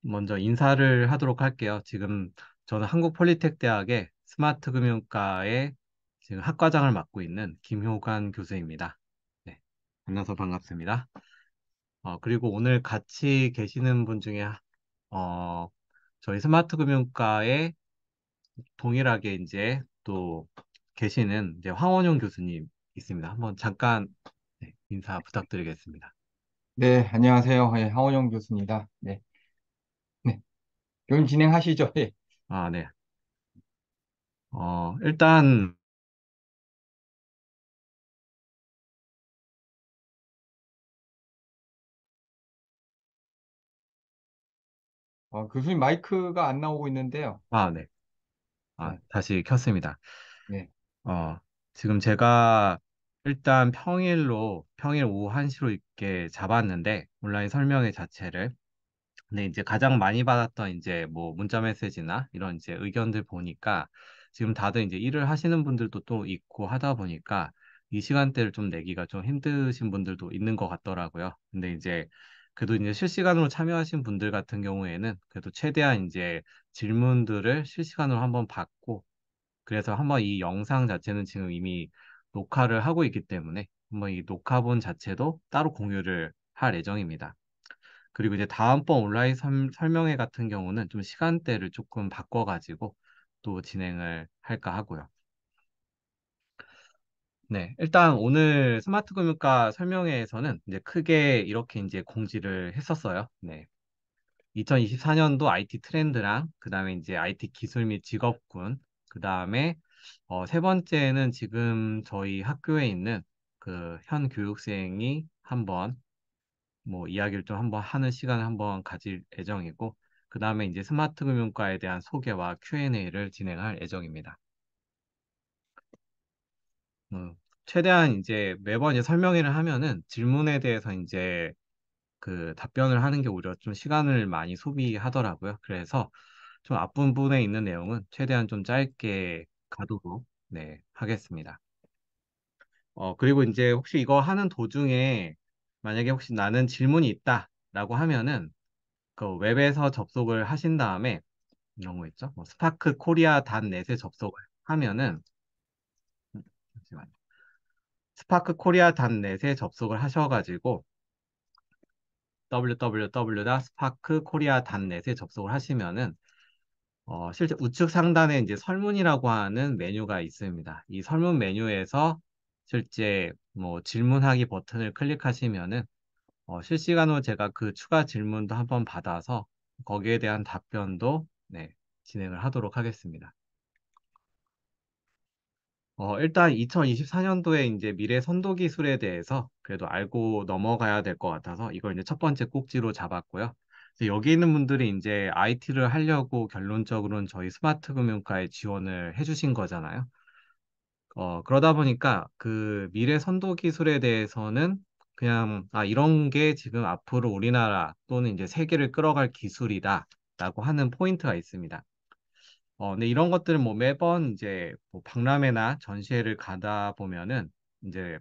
먼저 인사를 하도록 할게요. 지금 저는 한국폴리텍 대학의 스마트금융과의 지금 학과장을 맡고 있는 김효관 교수입니다. 네, 만나서 반갑습니다. 그리고 오늘 같이 계시는 분 중에 어, 저희 스마트금융과에 동일하게 이제 또 계시는 이제 황원용 교수님 있습니다. 한번 잠깐 인사 부탁드리겠습니다. 네, 안녕하세요. 예, 하원영 교수입니다. 네, 네. 교수님 진행하시죠. 예. 아, 네. 일단 교수님 마이크가 안 나오고 있는데요. 네. 네, 다시 켰습니다. 네. 어, 지금 제가 일단 평일 오후 1시로 있게 잡았는데, 온라인 설명회 자체를. 근데 이제 가장 많이 받았던 이제 뭐 문자 메시지나 이런 이제 의견들 보니까 지금 다들 이제 일을 하시는 분들도 또 있고 하다 보니까 이 시간대를 좀 내기가 좀 힘드신 분들도 있는 것 같더라고요. 근데 이제 그래도 이제 실시간으로 참여하신 분들 같은 경우에는 그래도 최대한 이제 질문들을 실시간으로 한번 받고 그래서 한번 이 영상 자체는 지금 이미 녹화를 하고 있기 때문에 한번 이 녹화본 자체도 따로 공유를 할 예정입니다. 그리고 이제 다음번 온라인 설명회 같은 경우는 좀 시간대를 조금 바꿔가지고 또 진행을 할까 하고요. 네, 일단 오늘 스마트 금융가 설명회에서는 이제 크게 이렇게 이제 공지를 했었어요. 네. 2024년도 IT 트렌드랑 그다음에 이제 IT 기술 및 직업군 그다음에 세 번째는 지금 저희 학교에 있는 그 현 교육생이 한번 뭐 이야기를 좀 한번 하는 시간을 한번 가질 예정이고 그다음에 이제 스마트 금융과에 대한 소개와 Q&A를 진행할 예정입니다. 최대한 이제 매번 이제 설명회를 하면은 질문에 대해서 이제 그 답변을 하는 게 오히려 좀 시간을 많이 소비하더라고요. 그래서 좀 앞부분에 있는 내용은 최대한 좀 짧게 가도록 네, 하겠습니다. 그리고 이제 혹시 이거 하는 도중에 만약에 혹시 나는 질문이 있다라고 하면은 그 웹에서 접속을 하신 다음에 이런 거 있죠? 뭐 스파크 코리아 닷넷에 접속을 하면은 잠시만요. 스파크 코리아 닷넷에 접속을 하셔가지고 www.sparkkorea.net에 접속을 하시면은 실제 우측 상단에 이제 설문이라고 하는 메뉴가 있습니다. 이 설문 메뉴에서 실제 뭐 질문하기 버튼을 클릭하시면은 실시간으로 제가 그 추가 질문도 한번 받아서 거기에 대한 답변도 네, 진행을 하도록 하겠습니다. 일단 2024년도에 이제 미래 선도 기술에 대해서 그래도 알고 넘어가야 될 것 같아서 이걸 이제 첫 번째 꼭지로 잡았고요. 그래서 여기 있는 분들이 이제 IT를 하려고 결론적으로는 저희 스마트 금융과에 지원을 해주신 거잖아요. 그러다 보니까 그 미래 선도 기술에 대해서는 그냥 이런 게 지금 앞으로 우리나라 또는 이제 세계를 끌어갈 기술이다라고 하는 포인트가 있습니다. 근데 이런 것들은 뭐 매번 이제 뭐 박람회나 전시회를 가다 보면은 이제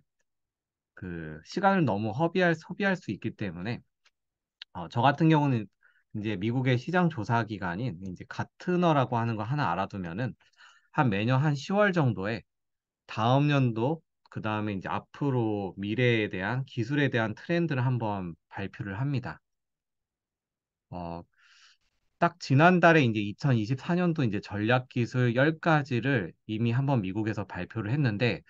그 시간을 너무 소비할 수 있기 때문에 저 같은 경우는 이제 미국의 시장 조사 기관인 이제 가트너라고 하는 거 하나 알아두면은 한 매년 한 10월 정도에 다음 연도 그다음에 이제 앞으로 미래에 대한 기술에 대한 트렌드를 한번 발표를 합니다. 어, 딱 지난달에 이제 2024년도 이제 전략 기술 10가지를 이미 한번 미국에서 발표를 했는데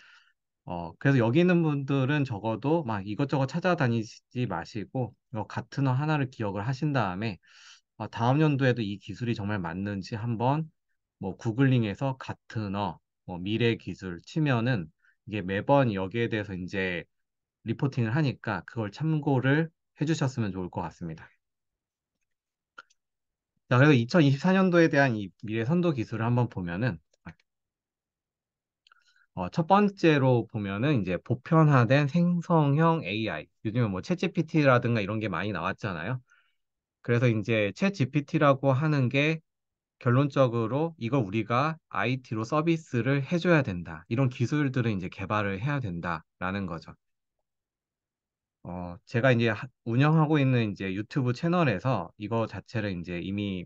그래서 여기 있는 분들은 적어도 막 이것저것 찾아다니지 마시고 이거 같은 거 하나를 기억을 하신 다음에 다음 연도에도 이 기술이 정말 맞는지 한번 뭐 구글링해서 같은 뭐 미래 기술 치면은 이게 매번 여기에 대해서 이제 리포팅을 하니까 그걸 참고를 해주셨으면 좋을 것 같습니다. 자, 그래서 2024년도에 대한 이 미래 선도 기술을 한번 보면은 첫 번째로 보면은 이제 보편화된 생성형 AI. 요즘에 뭐 챗GPT라든가 이런 게 많이 나왔잖아요. 그래서 이제 챗GPT라고 하는 게 결론적으로 이걸 우리가 IT로 서비스를 해줘야 된다. 이런 기술들을 이제 개발을 해야 된다라는 거죠. 제가 이제 운영하고 있는 이제 유튜브 채널에서 이거 자체를 이제 이미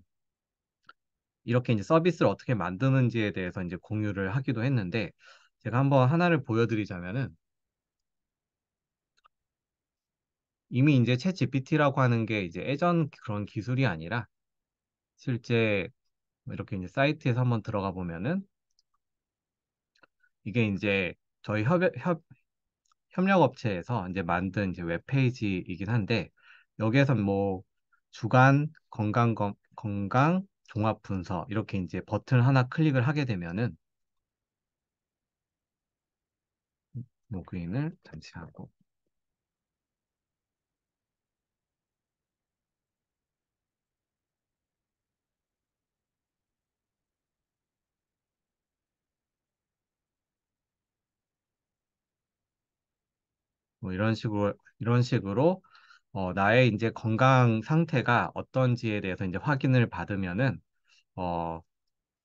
이렇게 이제 서비스를 어떻게 만드는지에 대해서 이제 공유를 하기도 했는데, 제가 한번 하나를 보여드리자면은, 이미 이제 챗 GPT라고 하는 게 이제 예전 그런 기술이 아니라, 실제 이렇게 이제 사이트에서 한번 들어가 보면은, 이게 이제 저희 협력업체에서 이제 만든 이제 웹페이지이긴 한데, 여기에서 뭐 주간 건강 종합 분석 이렇게 이제 버튼 하나 클릭을 하게 되면은, 로그인을 잠시 하고, 뭐 이런 식으로 나의 이제 건강 상태가 어떤지에 대해서 이제 확인을 받으면은, 어,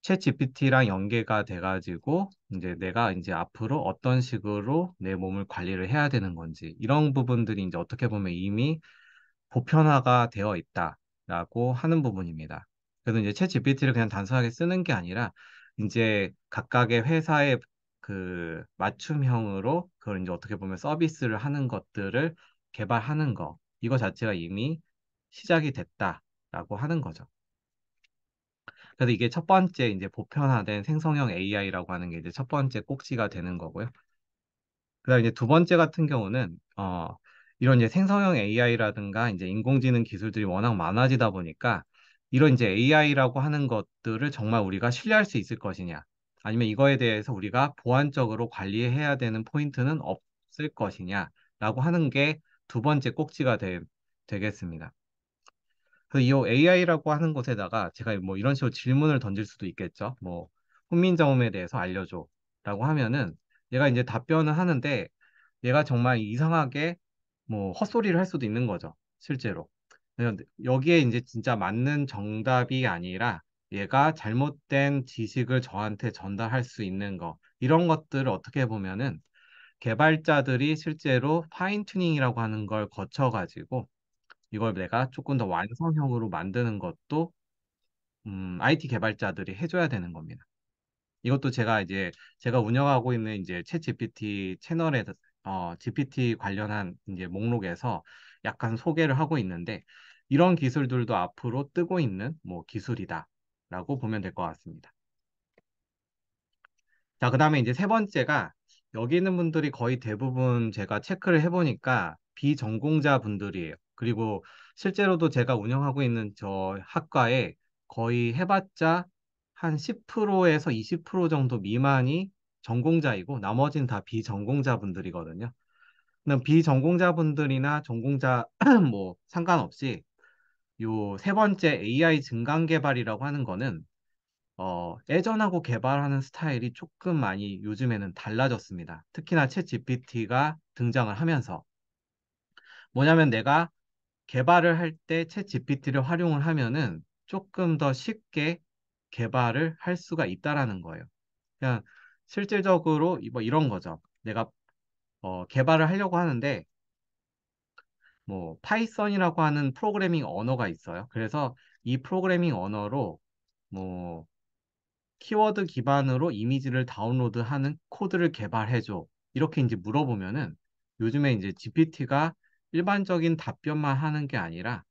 챗 GPT랑 연계가 돼가지고 이제 내가 이제 앞으로 어떤 식으로 내 몸을 관리를 해야 되는 건지, 이런 부분들이 이제 어떻게 보면 이미 보편화가 되어 있다라고 하는 부분입니다. 그래서 이제 챗 GPT를 그냥 단순하게 쓰는 게 아니라 이제 각각의 회사의 그 맞춤형으로 그걸 이제 어떻게 보면 서비스를 하는 것들을 개발하는 거, 이거 자체가 이미 시작이 됐다라고 하는 거죠. 그래서 이게 첫 번째 이제 보편화된 생성형 AI라고 하는 게 이제 첫 번째 꼭지가 되는 거고요. 그다음 이제 두 번째 같은 경우는 이런 이제 생성형 AI라든가 이제 인공지능 기술들이 워낙 많아지다 보니까 이런 이제 AI라고 하는 것들을 정말 우리가 신뢰할 수 있을 것이냐, 아니면 이거에 대해서 우리가 보안적으로 관리해야 되는 포인트는 없을 것이냐라고 하는 게 두 번째 꼭지가 되겠습니다. 이 AI라고 하는 곳에다가 제가 뭐 이런 식으로 질문을 던질 수도 있겠죠. 뭐 훈민정음에 대해서 알려줘 라고 하면은 얘가 이제 답변을 하는데, 얘가 정말 이상하게 뭐 헛소리를 할 수도 있는 거죠. 실제로. 그냥 여기에 이제 진짜 맞는 정답이 아니라 얘가 잘못된 지식을 저한테 전달할 수 있는 거, 이런 것들을 어떻게 보면은 개발자들이 실제로 파인 튜닝이라고 하는 걸 거쳐가지고 이걸 내가 조금 더 완성형으로 만드는 것도 IT 개발자들이 해줘야 되는 겁니다. 이것도 제가 운영하고 있는 이제 챗 GPT 채널에 GPT 관련한 이제 목록에서 약간 소개를 하고 있는데, 이런 기술들도 앞으로 뜨고 있는 뭐 기술이다라고 보면 될 것 같습니다. 자, 그다음에 이제 세 번째가, 여기 있는 분들이 거의 대부분 제가 체크를 해보니까 비전공자 분들이에요. 그리고 실제로도 제가 운영하고 있는 저 학과에 거의 해봤자 한 10%에서 20% 정도 미만이 전공자이고 나머지는 다 비전공자 분들이거든요. 그럼 비전공자 분들이나 전공자 뭐 상관없이 요 세 번째 AI 증강 개발이라고 하는 거는 예전하고 개발하는 스타일이 조금 많이 요즘에는 달라졌습니다. 특히나 챗 GPT가 등장을 하면서. 뭐냐면 내가 개발을 할 때 챗 GPT를 활용을 하면은 조금 더 쉽게 개발을 할 수가 있다라는 거예요. 그냥 실질적으로 뭐 이런 거죠. 내가 개발을 하려고 하는데 뭐 파이썬이라고 하는 프로그래밍 언어가 있어요. 그래서 이 프로그래밍 언어로 뭐 키워드 기반으로 이미지를 다운로드하는 코드를 개발해줘. 이렇게 이제 물어보면은 요즘에 이제 GPT가 일반적인 답변만 하는 게 아니라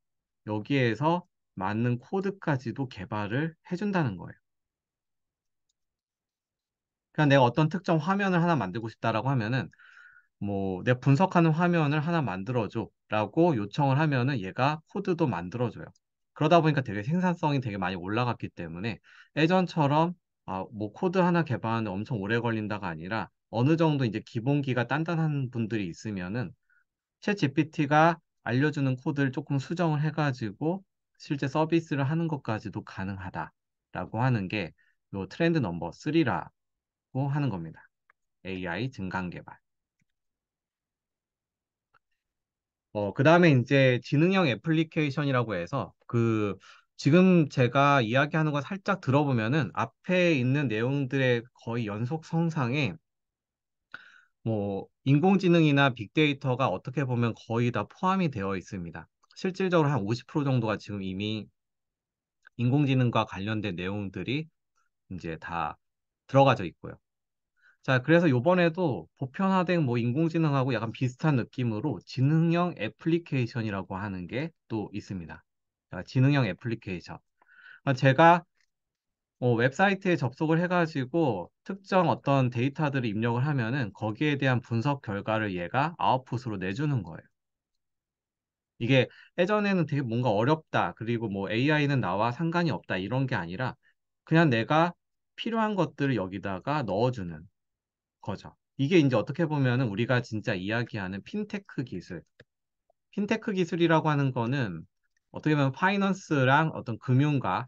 여기에서 맞는 코드까지도 개발을 해준다는 거예요. 그냥 내가 어떤 특정 화면을 하나 만들고 싶다라고 하면은 뭐 내가 분석하는 화면을 하나 만들어줘라고 요청을 하면은 얘가 코드도 만들어줘요. 그러다 보니까 되게 생산성이 되게 많이 올라갔기 때문에 예전처럼 뭐 코드 하나 개발하는데 엄청 오래 걸린다가 아니라 어느 정도 이제 기본기가 단단한 분들이 있으면은 챗 GPT가 알려주는 코드를 조금 수정을 해가지고 실제 서비스를 하는 것까지도 가능하다라고 하는 게 요 트렌드 넘버 3라고 하는 겁니다. AI 증강 개발. 그 다음에 이제 지능형 애플리케이션이라고 해서 지금 제가 이야기하는 거 살짝 들어보면은 앞에 있는 내용들의 거의 연속성상에 뭐 인공지능이나 빅데이터가 어떻게 보면 거의 다 포함이 되어 있습니다. 실질적으로 한 50% 정도가 지금 이미 인공지능과 관련된 내용들이 이제 다 들어가져 있고요. 자, 그래서 요번에도 보편화된 뭐 인공지능하고 약간 비슷한 느낌으로 지능형 애플리케이션이라고 하는 게 또 있습니다. 자, 지능형 애플리케이션. 제가 웹사이트에 접속을 해가지고 특정 어떤 데이터들을 입력을 하면은 거기에 대한 분석 결과를 얘가 아웃풋으로 내주는 거예요. 이게 예전에는 되게 뭔가 어렵다. 그리고 뭐 AI는 나와 상관이 없다. 이런 게 아니라 그냥 내가 필요한 것들을 여기다가 넣어주는 거죠. 이게 이제 어떻게 보면은 우리가 진짜 이야기하는 핀테크 기술. 핀테크 기술이라고 하는 거는 어떻게 보면 파이낸스랑 어떤 금융과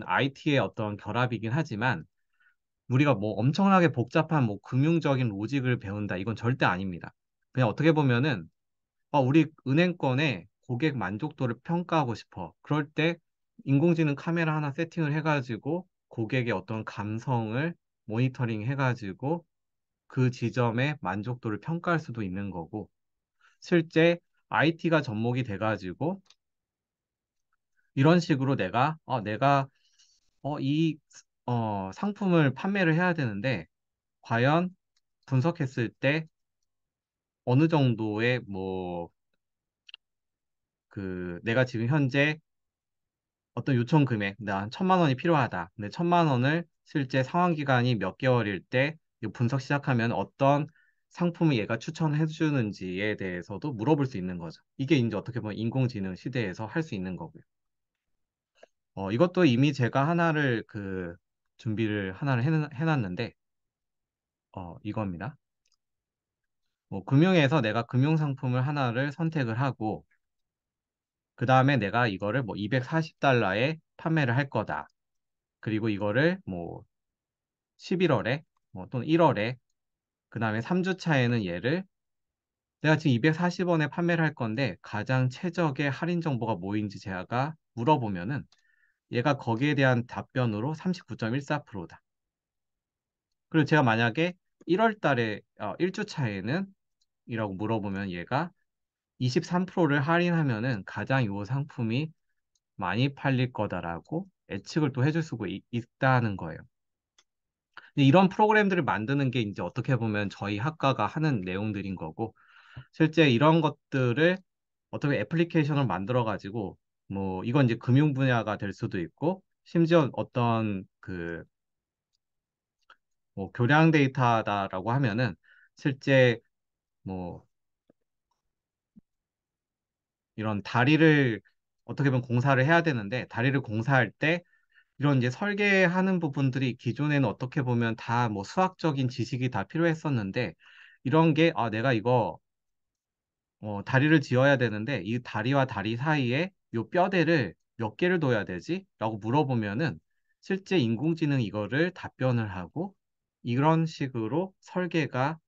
IT의 어떤 결합이긴 하지만 우리가 뭐 엄청나게 복잡한 뭐 금융적인 로직을 배운다. 이건 절대 아닙니다. 그냥 어떻게 보면은 우리 은행권의 고객 만족도를 평가하고 싶어. 그럴 때 인공지능 카메라 하나 세팅을 해가지고 고객의 어떤 감성을 모니터링 해가지고 그 지점의 만족도를 평가할 수도 있는 거고, 실제 IT가 접목이 돼가지고 이런 식으로 이 상품을 판매를 해야 되는데 과연 분석했을 때 어느 정도의 뭐 그 내가 지금 현재 어떤 요청 금액, 나 1,000만 원이 필요하다. 근데 1,000만 원을 실제 상환 기간이 몇 개월일 때 이 분석 시작하면 어떤 상품을 얘가 추천해 주는지에 대해서도 물어볼 수 있는 거죠. 이게 이제 어떻게 보면 인공지능 시대에서 할 수 있는 거고요. 이것도 이미 제가 준비를 하나를 해놨는데, 이겁니다. 뭐 금융에서 내가 금융 상품을 하나를 선택을 하고, 그 다음에 내가 이거를 뭐 240달러에 판매를 할 거다. 그리고 이거를 뭐 11월에 또는 1월에 그 다음에 3주 차에는 얘를 내가 지금 240원에 판매를 할 건데 가장 최적의 할인 정보가 뭐인지 제가 물어보면은 얘가 거기에 대한 답변으로 39.14%다. 그리고 제가 만약에 1월 달에 1주 차에는 이라고 물어보면 얘가 23%를 할인하면은 가장 요 상품이 많이 팔릴 거다라고 예측을 또 해줄 수가 있다는 거예요. 근데 이런 프로그램들을 만드는 게 이제 어떻게 보면 저희 학과가 하는 내용들인 거고, 실제 이런 것들을 어떻게 애플리케이션을 만들어 가지고 뭐 이건 이제 금융 분야가 될 수도 있고, 심지어 어떤 뭐 교량 데이터다라고 하면은 실제 뭐 이런 다리를 어떻게 보면 공사를 해야 되는데 다리를 공사할 때 이런 이제 설계하는 부분들이 기존에는 어떻게 보면 다 뭐 수학적인 지식이 다 필요했었는데 이런 게 내가 이거 다리를 지어야 되는데 이 다리와 다리 사이에 요 뼈대를 몇 개를 둬야 되지? 라고 물어보면은 실제 인공지능 이거를 답변을 하고 이런 식으로 설계가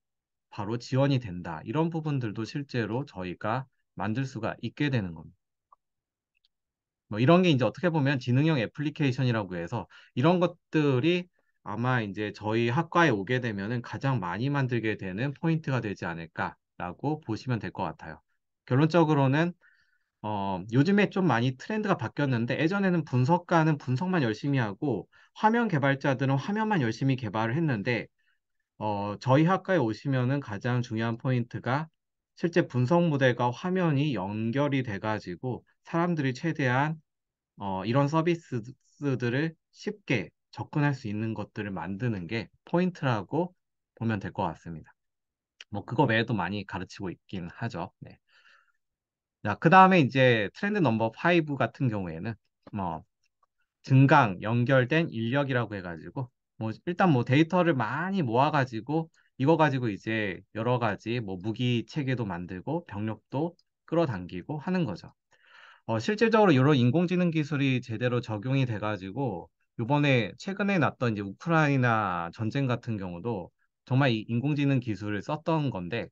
바로 지원이 된다. 이런 부분들도 실제로 저희가 만들 수가 있게 되는 겁니다. 뭐 이런 게 이제 어떻게 보면 지능형 애플리케이션이라고 해서 이런 것들이 아마 이제 저희 학과에 오게 되면은 가장 많이 만들게 되는 포인트가 되지 않을까라고 보시면 될 것 같아요. 결론적으로는 요즘에 좀 많이 트렌드가 바뀌었는데 예전에는 분석가는 분석만 열심히 하고 화면 개발자들은 화면만 열심히 개발을 했는데 저희 학과에 오시면은 가장 중요한 포인트가 실제 분석 모델과 화면이 연결이 돼가지고 사람들이 최대한 이런 서비스들을 쉽게 접근할 수 있는 것들을 만드는 게 포인트라고 보면 될 것 같습니다. 뭐 그거 외에도 많이 가르치고 있긴 하죠. 네. 자, 그 다음에 이제 트렌드 넘버 5 같은 경우에는 뭐 증강 연결된 인력이라고 해가지고 뭐 일단 뭐 데이터를 많이 모아가지고 이거 가지고 이제 여러 가지 뭐 무기 체계도 만들고 병력도 끌어당기고 하는 거죠. 실질적으로 이런 인공지능 기술이 제대로 적용이 돼가지고 이번에 최근에 났던 이제 우크라이나 전쟁 같은 경우도 정말 이 인공지능 기술을 썼던 건데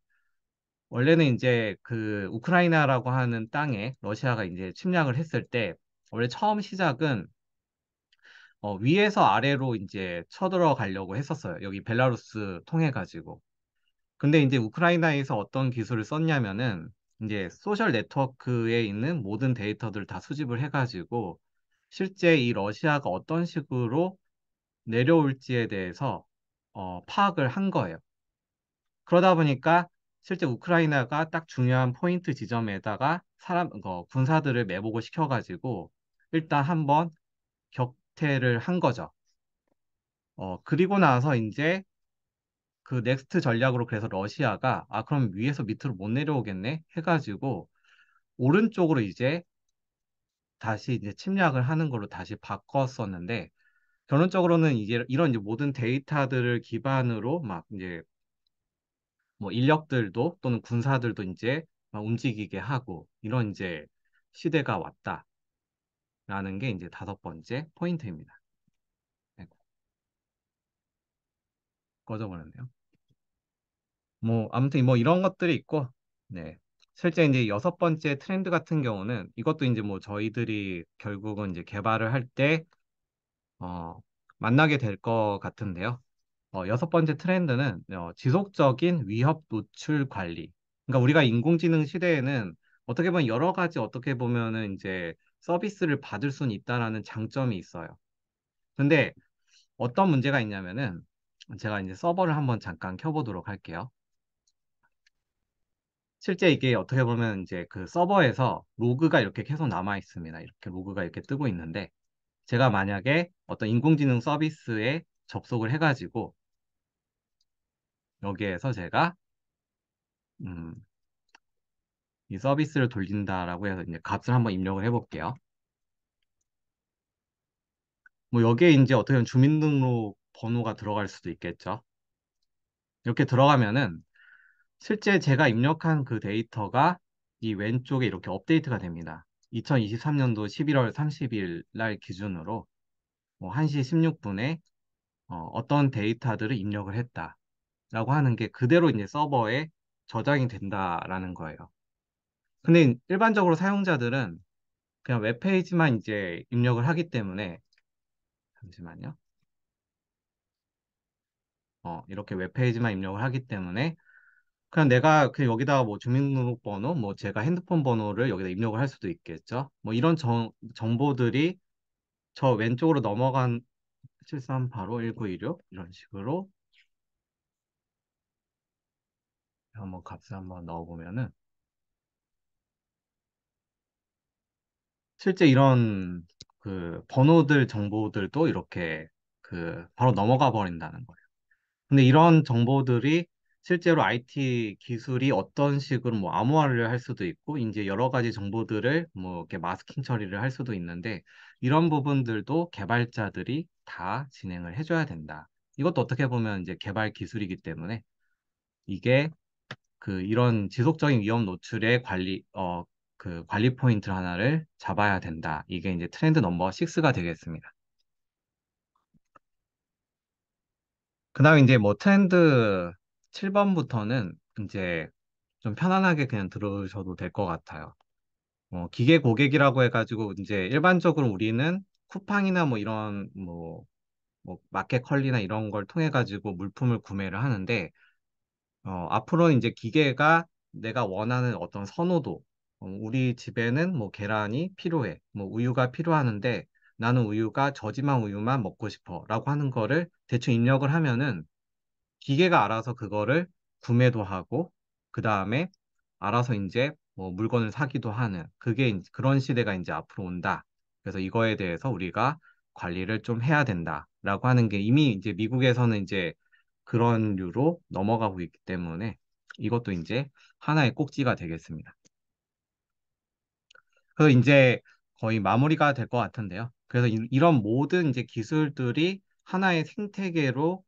원래는 이제 그 우크라이나라고 하는 땅에 러시아가 이제 침략을 했을 때 원래 처음 시작은 위에서 아래로 이제 쳐들어가려고 했었어요. 여기 벨라루스 통해 가지고. 근데 이제 우크라이나에서 어떤 기술을 썼냐면은 이제 소셜 네트워크에 있는 모든 데이터들을 다 수집을 해가지고 실제 이 러시아가 어떤 식으로 내려올지에 대해서 파악을 한 거예요. 그러다 보니까 실제 우크라이나가 딱 중요한 포인트 지점에다가 군사들을 매복을 시켜가지고 일단 한번 격퇴를 한 거죠. 그리고 나서 이제 그 넥스트 전략으로 그래서 러시아가 그럼 위에서 밑으로 못 내려오겠네 해가지고 오른쪽으로 이제 다시 이제 침략을 하는 걸로 다시 바꿨었는데 결론적으로는 이제 이런 이제 모든 데이터들을 기반으로 막 이제 뭐 인력들도 또는 군사들도 이제 막 움직이게 하고 이런 이제 시대가 왔다라는 게 이제 다섯 번째 포인트입니다. 네, 꺼져버렸네요. 뭐 아무튼 뭐 이런 것들이 있고 네. 실제 이제 여섯 번째 트렌드 같은 경우는 이것도 이제 뭐 저희들이 결국은 이제 개발을 할 때 만나게 될 것 같은데요. 여섯 번째 트렌드는 지속적인 위협 노출 관리. 그러니까 우리가 인공지능 시대에는 어떻게 보면 여러 가지 어떻게 보면은 이제 서비스를 받을 수는 있다라는 장점이 있어요. 근데 어떤 문제가 있냐면은 제가 이제 서버를 한번 잠깐 켜보도록 할게요. 실제 이게 어떻게 보면 이제 그 서버에서 로그가 이렇게 계속 남아 있습니다. 이렇게 로그가 이렇게 뜨고 있는데 제가 만약에 어떤 인공지능 서비스에 접속을 해가지고 여기에서 제가 음, 이 서비스를 돌린다라고 해서 이제 값을 한번 입력을 해볼게요. 뭐 여기에 이제 어떻게 보면 주민등록 번호가 들어갈 수도 있겠죠. 이렇게 들어가면은 실제 제가 입력한 그 데이터가 이 왼쪽에 이렇게 업데이트가 됩니다. 2023년도 11월 30일 날 기준으로 뭐 1시 16분에 어떤 데이터들을 입력을 했다라고 하는 게 그대로 이제 서버에 저장이 된다라는 거예요. 근데 일반적으로 사용자들은 그냥 웹페이지만 이제 입력을 하기 때문에 잠시만요. 이렇게 웹페이지만 입력을 하기 때문에 그냥 내가 그 여기다가 뭐 주민등록번호, 뭐 제가 핸드폰 번호를 여기다 입력을 할 수도 있겠죠. 뭐 이런 정보들이 저 왼쪽으로 넘어간 73851916 이런 식으로 한번 값을 한번 넣어보면은 실제 이런 그 번호들 정보들도 이렇게 그 바로 넘어가 버린다는 거예요. 근데 이런 정보들이 실제로 IT 기술이 어떤 식으로 뭐 암호화를 할 수도 있고 이제 여러 가지 정보들을 뭐 이렇게 마스킹 처리를 할 수도 있는데 이런 부분들도 개발자들이 다 진행을 해줘야 된다. 이것도 어떻게 보면 이제 개발 기술이기 때문에 이게 그 이런 지속적인 위험 노출의 그 관리 포인트 하나를 잡아야 된다. 이게 이제 트렌드 넘버 6가 되겠습니다. 그다음에 이제 뭐 트렌드 7번부터는 이제 좀 편안하게 그냥 들으셔도 될 것 같아요. 기계 고객이라고 해가지고 이제 일반적으로 우리는 쿠팡이나 뭐 이런 뭐 마켓컬리나 이런 걸 통해 가지고 물품을 구매를 하는데 앞으로는 이제 기계가 내가 원하는 어떤 선호도, 우리 집에는 뭐 계란이 필요해, 뭐 우유가 필요하는데 나는 우유가 저지방 우유만 먹고 싶어라고 하는 거를 대충 입력을 하면은 기계가 알아서 그거를 구매도 하고 그 다음에 알아서 이제 뭐 물건을 사기도 하는 그런 시대가 이제 앞으로 온다. 그래서 이거에 대해서 우리가 관리를 좀 해야 된다라고 하는 게 이미 이제 미국에서는 이제 그런 류로 넘어가고 있기 때문에 이것도 이제 하나의 꼭지가 되겠습니다. 그래서 이제 거의 마무리가 될 것 같은데요. 그래서 이런 모든 이제 기술들이 하나의 생태계로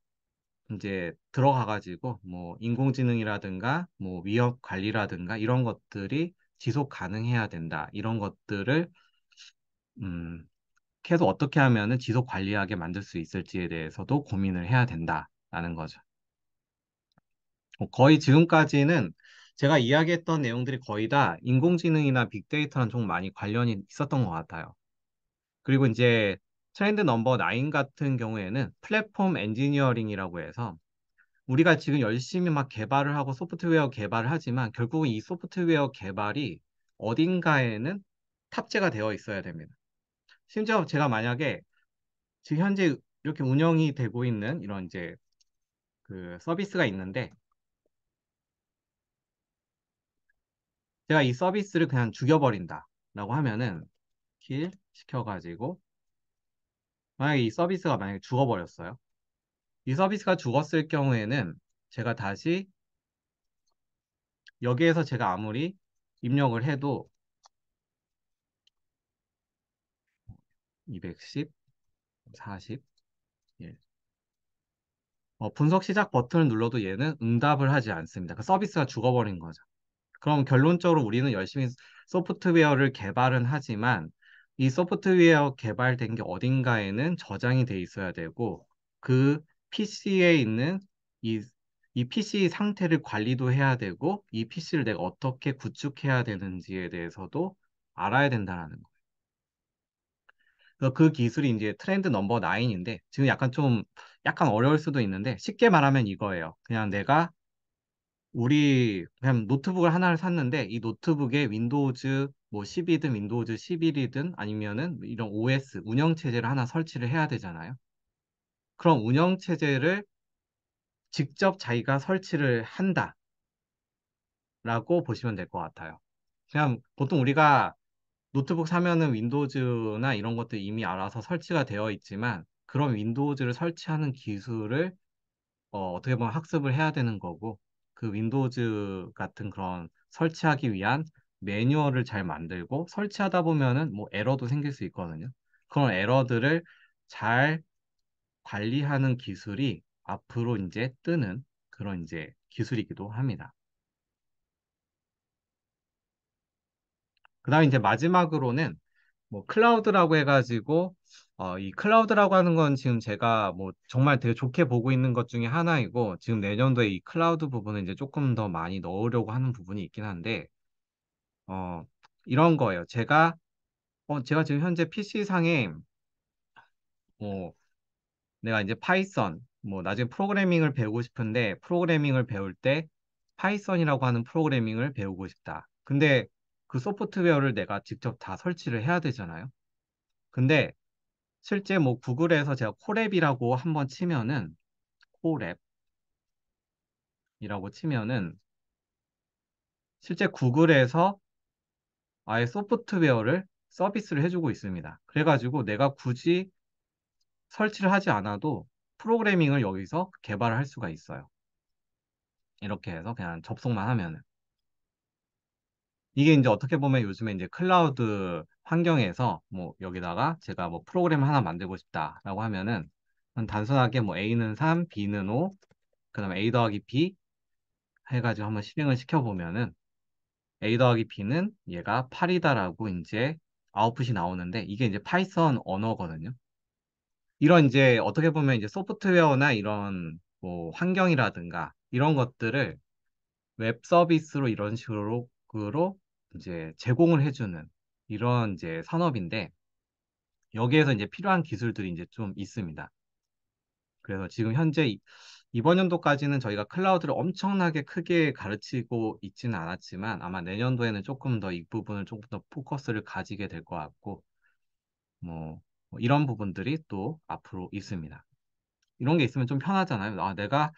이제 들어가가지고 뭐 인공지능이라든가 뭐 위협 관리라든가 이런 것들이 지속 가능해야 된다. 이런 것들을 음, 계속 어떻게 하면은 지속 관리하게 만들 수 있을지에 대해서도 고민을 해야 된다라는 거죠. 거의 지금까지는 제가 이야기했던 내용들이 거의 다 인공지능이나 빅데이터랑 좀 많이 관련이 있었던 것 같아요. 그리고 이제 트렌드 넘버 9 같은 경우에는 플랫폼 엔지니어링이라고 해서 우리가 지금 열심히 막 개발을 하고 소프트웨어 개발을 하지만 결국은 이 소프트웨어 개발이 어딘가에는 탑재가 되어 있어야 됩니다. 심지어 제가 만약에 지금 현재 이렇게 운영이 되고 있는 이런 이제 그 서비스가 있는데 제가 이 서비스를 그냥 죽여버린다 라고 하면은 킬 시켜가지고 만약에 이 서비스가 만약에 죽어버렸어요. 이 서비스가 죽었을 경우에는 제가 다시 여기에서 제가 아무리 입력을 해도 210, 40, 1. 분석 시작 버튼을 눌러도 얘는 응답을 하지 않습니다. 그 서비스가 죽어버린 거죠. 그럼 결론적으로 우리는 열심히 소프트웨어를 개발은 하지만 이 소프트웨어 개발된 게 어딘가에는 저장이 돼 있어야 되고 그 PC에 있는 이, 이 PC 상태를 관리도 해야 되고 이 PC를 내가 어떻게 구축해야 되는지에 대해서도 알아야 된다는 거예요. 그래서 그 기술이 이제 트렌드 넘버 9인데 지금 약간 어려울 수도 있는데 쉽게 말하면 이거예요. 그냥 내가 우리 그냥 노트북을 하나를 샀는데 이 노트북에 윈도우즈 뭐 10이든 윈도우즈 11이든 아니면은 이런 OS 운영체제를 하나 설치를 해야 되잖아요. 그럼 운영체제를 직접 자기가 설치를 한다라고 보시면 될 것 같아요. 그냥 보통 우리가 노트북 사면은 윈도우즈나 이런 것들 이미 알아서 설치가 되어 있지만 그런 윈도우즈를 설치하는 기술을 어떻게 보면 학습을 해야 되는 거고, 그 윈도우즈 같은 그런 설치하기 위한 매뉴얼을 잘 만들고, 설치하다 보면은 뭐 에러도 생길 수 있거든요. 그런 에러들을 잘 관리하는 기술이 앞으로 이제 뜨는 그런 이제 기술이기도 합니다. 그 다음에 이제 마지막으로는 뭐 클라우드라고 해가지고, 이 클라우드라고 하는 건 지금 제가 뭐 정말 되게 좋게 보고 있는 것 중에 하나이고, 지금 내년도에 이 클라우드 부분을 이제 조금 더 많이 넣으려고 하는 부분이 있긴 한데, 어, 이런 거예요. 제가 지금 현재 PC상에, 뭐, 내가 이제 파이썬, 뭐, 나중에 프로그래밍을 배우고 싶은데, 프로그래밍을 배울 때 파이썬이라고 하는 프로그래밍을 배우고 싶다. 근데 그 소프트웨어를 내가 직접 다 설치를 해야 되잖아요. 근데 실제 뭐 구글에서 제가 콜앱이라고 한번 치면은 콜앱이라고 치면은 실제 구글에서 아예 소프트웨어를 서비스를 해주고 있습니다. 그래가지고 내가 굳이 설치를 하지 않아도 프로그래밍을 여기서 개발을 할 수가 있어요. 이렇게 해서 그냥 접속만 하면은. 이게 이제 어떻게 보면 요즘에 이제 클라우드 환경에서 뭐 여기다가 제가 뭐 프로그램 하나 만들고 싶다라고 하면은 단순하게 뭐 A는 3, B는 5, 그다음에 A 더하기 B 해가지고 한번 실행을 시켜보면은 A 더하기 B는 얘가 8이다라고 이제 아웃풋이 나오는데 이게 이제 파이썬 언어거든요. 이런 이제 어떻게 보면 이제 소프트웨어나 이런 뭐 환경이라든가 이런 것들을 웹 서비스로 이런 식으로 이제 제공을 해주는 이런 이제 산업인데 여기에서 이제 필요한 기술들이 이제 좀 있습니다. 그래서 지금 현재 이번 연도까지는 저희가 클라우드를 엄청나게 크게 가르치고 있지는 않았지만 아마 내년도에는 조금 더 이 부분을 조금 더 포커스를 가지게 될 것 같고 뭐 이런 부분들이 또 앞으로 있습니다. 이런 게 있으면 좀 편하잖아요. 내가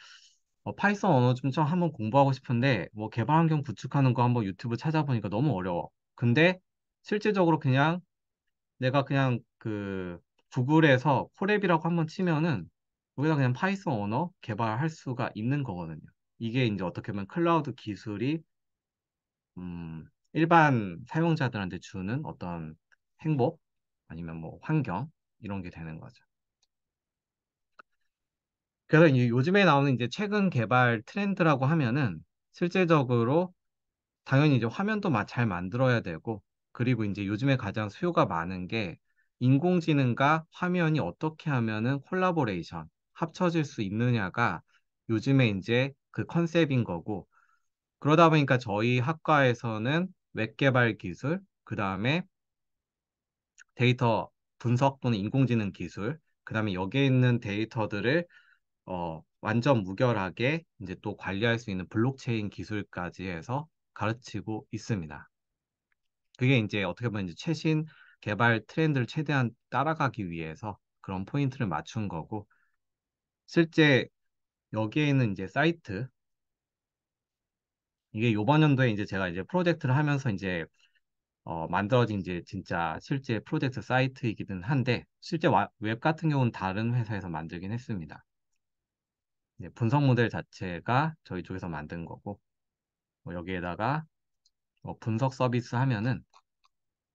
파이썬 언어 좀 한번 공부하고 싶은데 뭐 개발 환경 구축하는 거 한번 유튜브 찾아보니까 너무 어려워. 근데 실제적으로 그냥 내가 그냥 그 구글에서 콜앱이라고 한번 치면은 여기다 그냥 파이썬 언어 개발할 수가 있는 거거든요. 이게 이제 어떻게 보면 클라우드 기술이 일반 사용자들한테 주는 어떤 행복 아니면 뭐 환경 이런 게 되는 거죠. 그래서 이제 요즘에 나오는 이제 최근 개발 트렌드라고 하면은 실제적으로 당연히 이제 화면도 잘 만들어야 되고, 그리고 이제 요즘에 가장 수요가 많은 게 인공지능과 화면이 어떻게 하면은 콜라보레이션, 합쳐질 수 있느냐가 요즘에 이제 그 컨셉인 거고, 그러다 보니까 저희 학과에서는 웹 개발 기술, 그 다음에 데이터 분석 또는 인공지능 기술, 그 다음에 여기에 있는 데이터들을 완전 무결하게 이제 또 관리할 수 있는 블록체인 기술까지 해서 가르치고 있습니다. 그게 이제 어떻게 보면 이제 최신 개발 트렌드를 최대한 따라가기 위해서 그런 포인트를 맞춘 거고, 실제 여기에 있는 이제 사이트, 이게 요번 연도에 이제 제가 이제 프로젝트를 하면서 이제 만들어진 이제 진짜 실제 프로젝트 사이트이기는 한데, 실제 웹 같은 경우는 다른 회사에서 만들긴 했습니다. 이제 분석 모델 자체가 저희 쪽에서 만든 거고, 여기에다가 분석 서비스 하면은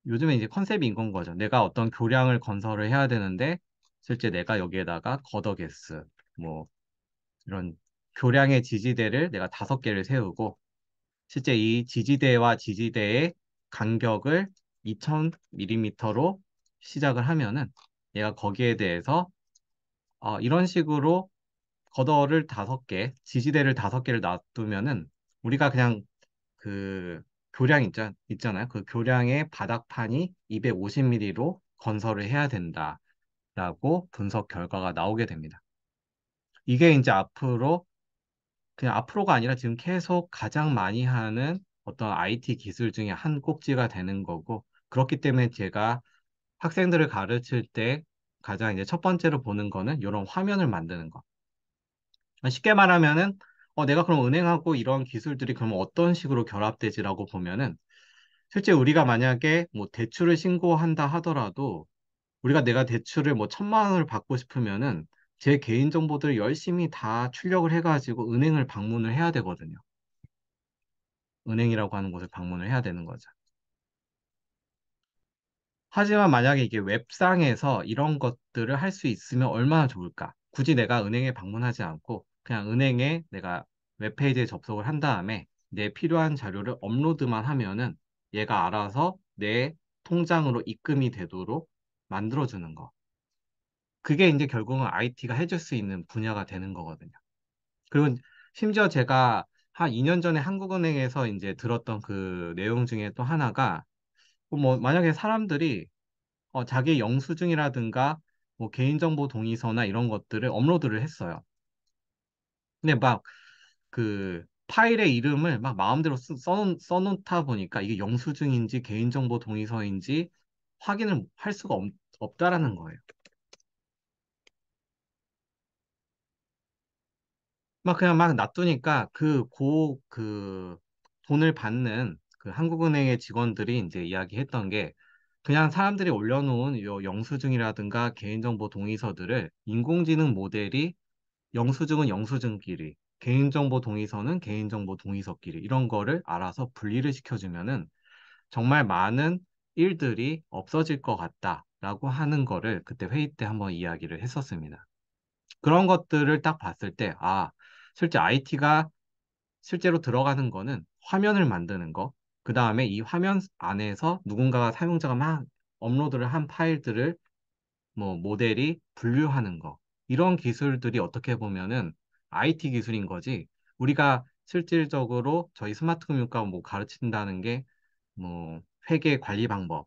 요즘에 이제 컨셉이 이건 거죠. 내가 어떤 교량을 건설을 해야 되는데 실제 내가 여기에다가 걷어게스 뭐 이런 교량의 지지대를 내가 5개를 세우고 실제 이 지지대와 지지대의 간격을 2000mm로 시작을 하면은 얘가 거기에 대해서 이런 식으로 걷어를 5개, 지지대를 5개를 놔두면은 우리가 그냥 그 교량 있잖아요. 그 교량의 바닥판이 250mm로 건설을 해야 된다라고 분석 결과가 나오게 됩니다. 이게 이제 앞으로 그냥 앞으로가 아니라 지금 계속 가장 많이 하는 어떤 IT 기술 중에 한 꼭지가 되는 거고 그렇기 때문에 제가 학생들을 가르칠 때 가장 이제 첫 번째로 보는 거는 이런 화면을 만드는 거. 쉽게 말하면은 내가 그럼 은행하고 이런 기술들이 그럼 어떤 식으로 결합되지라고 보면은 실제 우리가 만약에 뭐 대출을 신고한다 하더라도 우리가 내가 대출을 뭐 1,000만 원을 받고 싶으면은 제 개인 정보들을 열심히 다 출력을 해가지고 은행을 방문을 해야 되거든요. 은행이라고 하는 곳을 방문을 해야 되는 거죠. 하지만 만약에 이게 웹상에서 이런 것들을 할 수 있으면 얼마나 좋을까? 굳이 내가 은행에 방문하지 않고 그냥 은행에 내가 웹페이지에 접속을 한 다음에 내 필요한 자료를 업로드만 하면은 얘가 알아서 내 통장으로 입금이 되도록 만들어주는 거. 그게 이제 결국은 IT가 해줄 수 있는 분야가 되는 거거든요. 그리고 심지어 제가 한 2년 전에 한국은행에서 이제 들었던 그 내용 중에 또 하나가 뭐 만약에 사람들이 자기 영수증이라든가 뭐 개인정보 동의서나 이런 것들을 업로드를 했어요. 근데 막 그 파일의 이름을 막 마음대로 써놓다 보니까 이게 영수증인지 개인정보 동의서인지 확인을 할 수가 없다라는 거예요. 막 그냥 막 놔두니까 그 돈을 받는 그 한국은행의 직원들이 이제 이야기했던 게 그냥 사람들이 올려놓은 요 영수증이라든가 개인정보 동의서들을 인공지능 모델이 영수증은 영수증끼리, 개인정보 동의서는 개인정보 동의서끼리 이런 거를 알아서 분리를 시켜주면은 정말 많은 일들이 없어질 것 같다라고 하는 거를 그때 회의 때 한번 이야기를 했었습니다. 그런 것들을 딱 봤을 때, 실제 IT가 실제로 들어가는 거는 화면을 만드는 거, 그 다음에 이 화면 안에서 누군가가 사용자가 막 업로드를 한 파일들을 뭐 모델이 분류하는 거 이런 기술들이 어떻게 보면은 IT 기술인 거지 우리가 실질적으로 저희 스마트 금융과 뭐 가르친다는 게 뭐 회계 관리 방법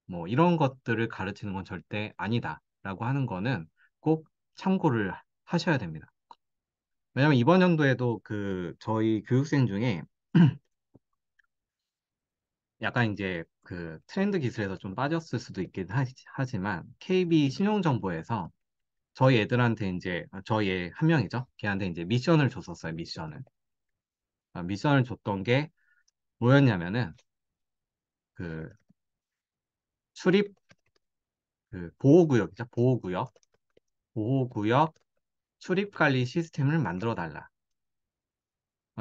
뭐 이런 것들을 가르치는 건 절대 아니다라고 하는 거는 꼭 참고를 하셔야 됩니다. 왜냐면 이번 연도에도 그 저희 교육생 중에 약간 이제 그 트렌드 기술에서 좀 빠졌을 수도 있긴 하지만 KB 신용정보에서 저희 애들한테 이제 저희 애 한 명이죠. 걔한테 이제 미션을 줬었어요. 미션을 줬던 게 뭐였냐면은 그 출입 그 보호구역이죠. 보호구역 출입 관리 시스템을 만들어 달라.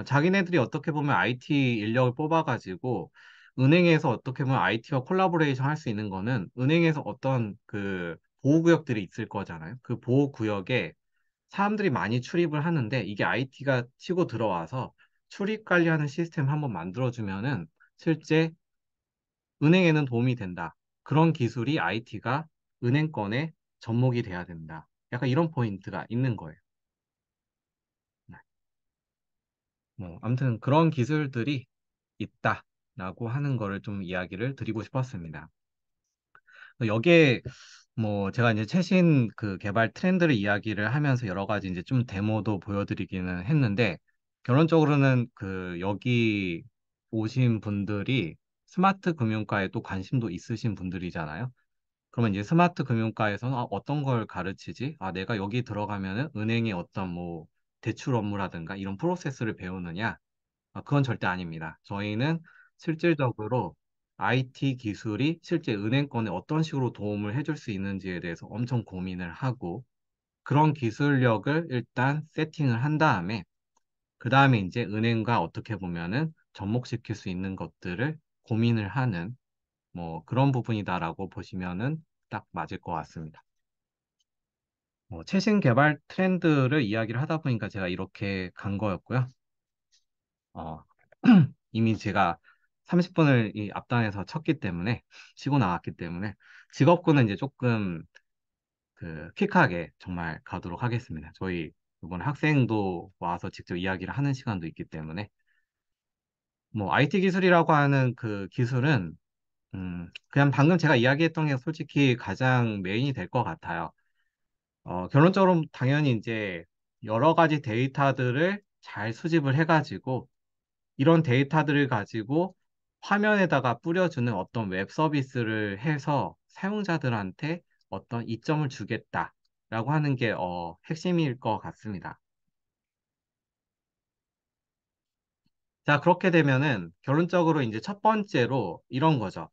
자기네들이 어떻게 보면 IT 인력을 뽑아가지고 은행에서 어떻게 보면 IT와 콜라보레이션 할 수 있는 거는 은행에서 어떤 그 보호구역들이 있을 거잖아요. 그 보호구역에 사람들이 많이 출입을 하는데 이게 IT가 치고 들어와서 출입 관리하는 시스템 한번 만들어주면은 실제 은행에는 도움이 된다. 그런 기술이 IT가 은행권에 접목이 돼야 된다. 약간 이런 포인트가 있는 거예요. 네. 뭐 아무튼 그런 기술들이 있다라고 하는 거를 좀 이야기를 드리고 싶었습니다. 여기에 뭐 제가 이제 최신 그 개발 트렌드를 이야기를 하면서 여러 가지 이제 좀 데모도 보여드리기는 했는데 결론적으로는 그 여기 오신 분들이 스마트 금융가에 또 관심도 있으신 분들이잖아요. 그러면 이제 스마트 금융가에서는 어떤 걸 가르치지? 내가 여기 들어가면은 은행의 어떤 뭐 대출 업무라든가 이런 프로세스를 배우느냐? 그건 절대 아닙니다. 저희는 실질적으로 IT 기술이 실제 은행권에 어떤 식으로 도움을 해줄 수 있는지에 대해서 엄청 고민을 하고 그런 기술력을 일단 세팅을 한 다음에 그 다음에 이제 은행과 어떻게 보면은 접목시킬 수 있는 것들을 고민을 하는 뭐 그런 부분이다라고 보시면은 딱 맞을 것 같습니다. 최신 개발 트렌드를 이야기를 하다 보니까 제가 이렇게 간 거였고요. 어, 이미 제가 30분을 이 앞단에서 쳤기 때문에, 쉬고 나왔기 때문에, 직업군은 이제 조금 그 퀵하게 정말 가도록 하겠습니다. 저희 이번 학생도 와서 직접 이야기를 하는 시간도 있기 때문에, 뭐 IT 기술이라고 하는 그 기술은, 그냥 방금 제가 이야기했던 게 솔직히 가장 메인이 될 것 같아요. 결론적으로 당연히 이제 여러 가지 데이터들을 잘 수집을 해가지고, 이런 데이터들을 가지고 화면에다가 뿌려주는 어떤 웹 서비스를 해서 사용자들한테 어떤 이점을 주겠다라고 하는 게 핵심일 것 같습니다. 자, 그렇게 되면은 결론적으로 이제 첫 번째로 이런 거죠.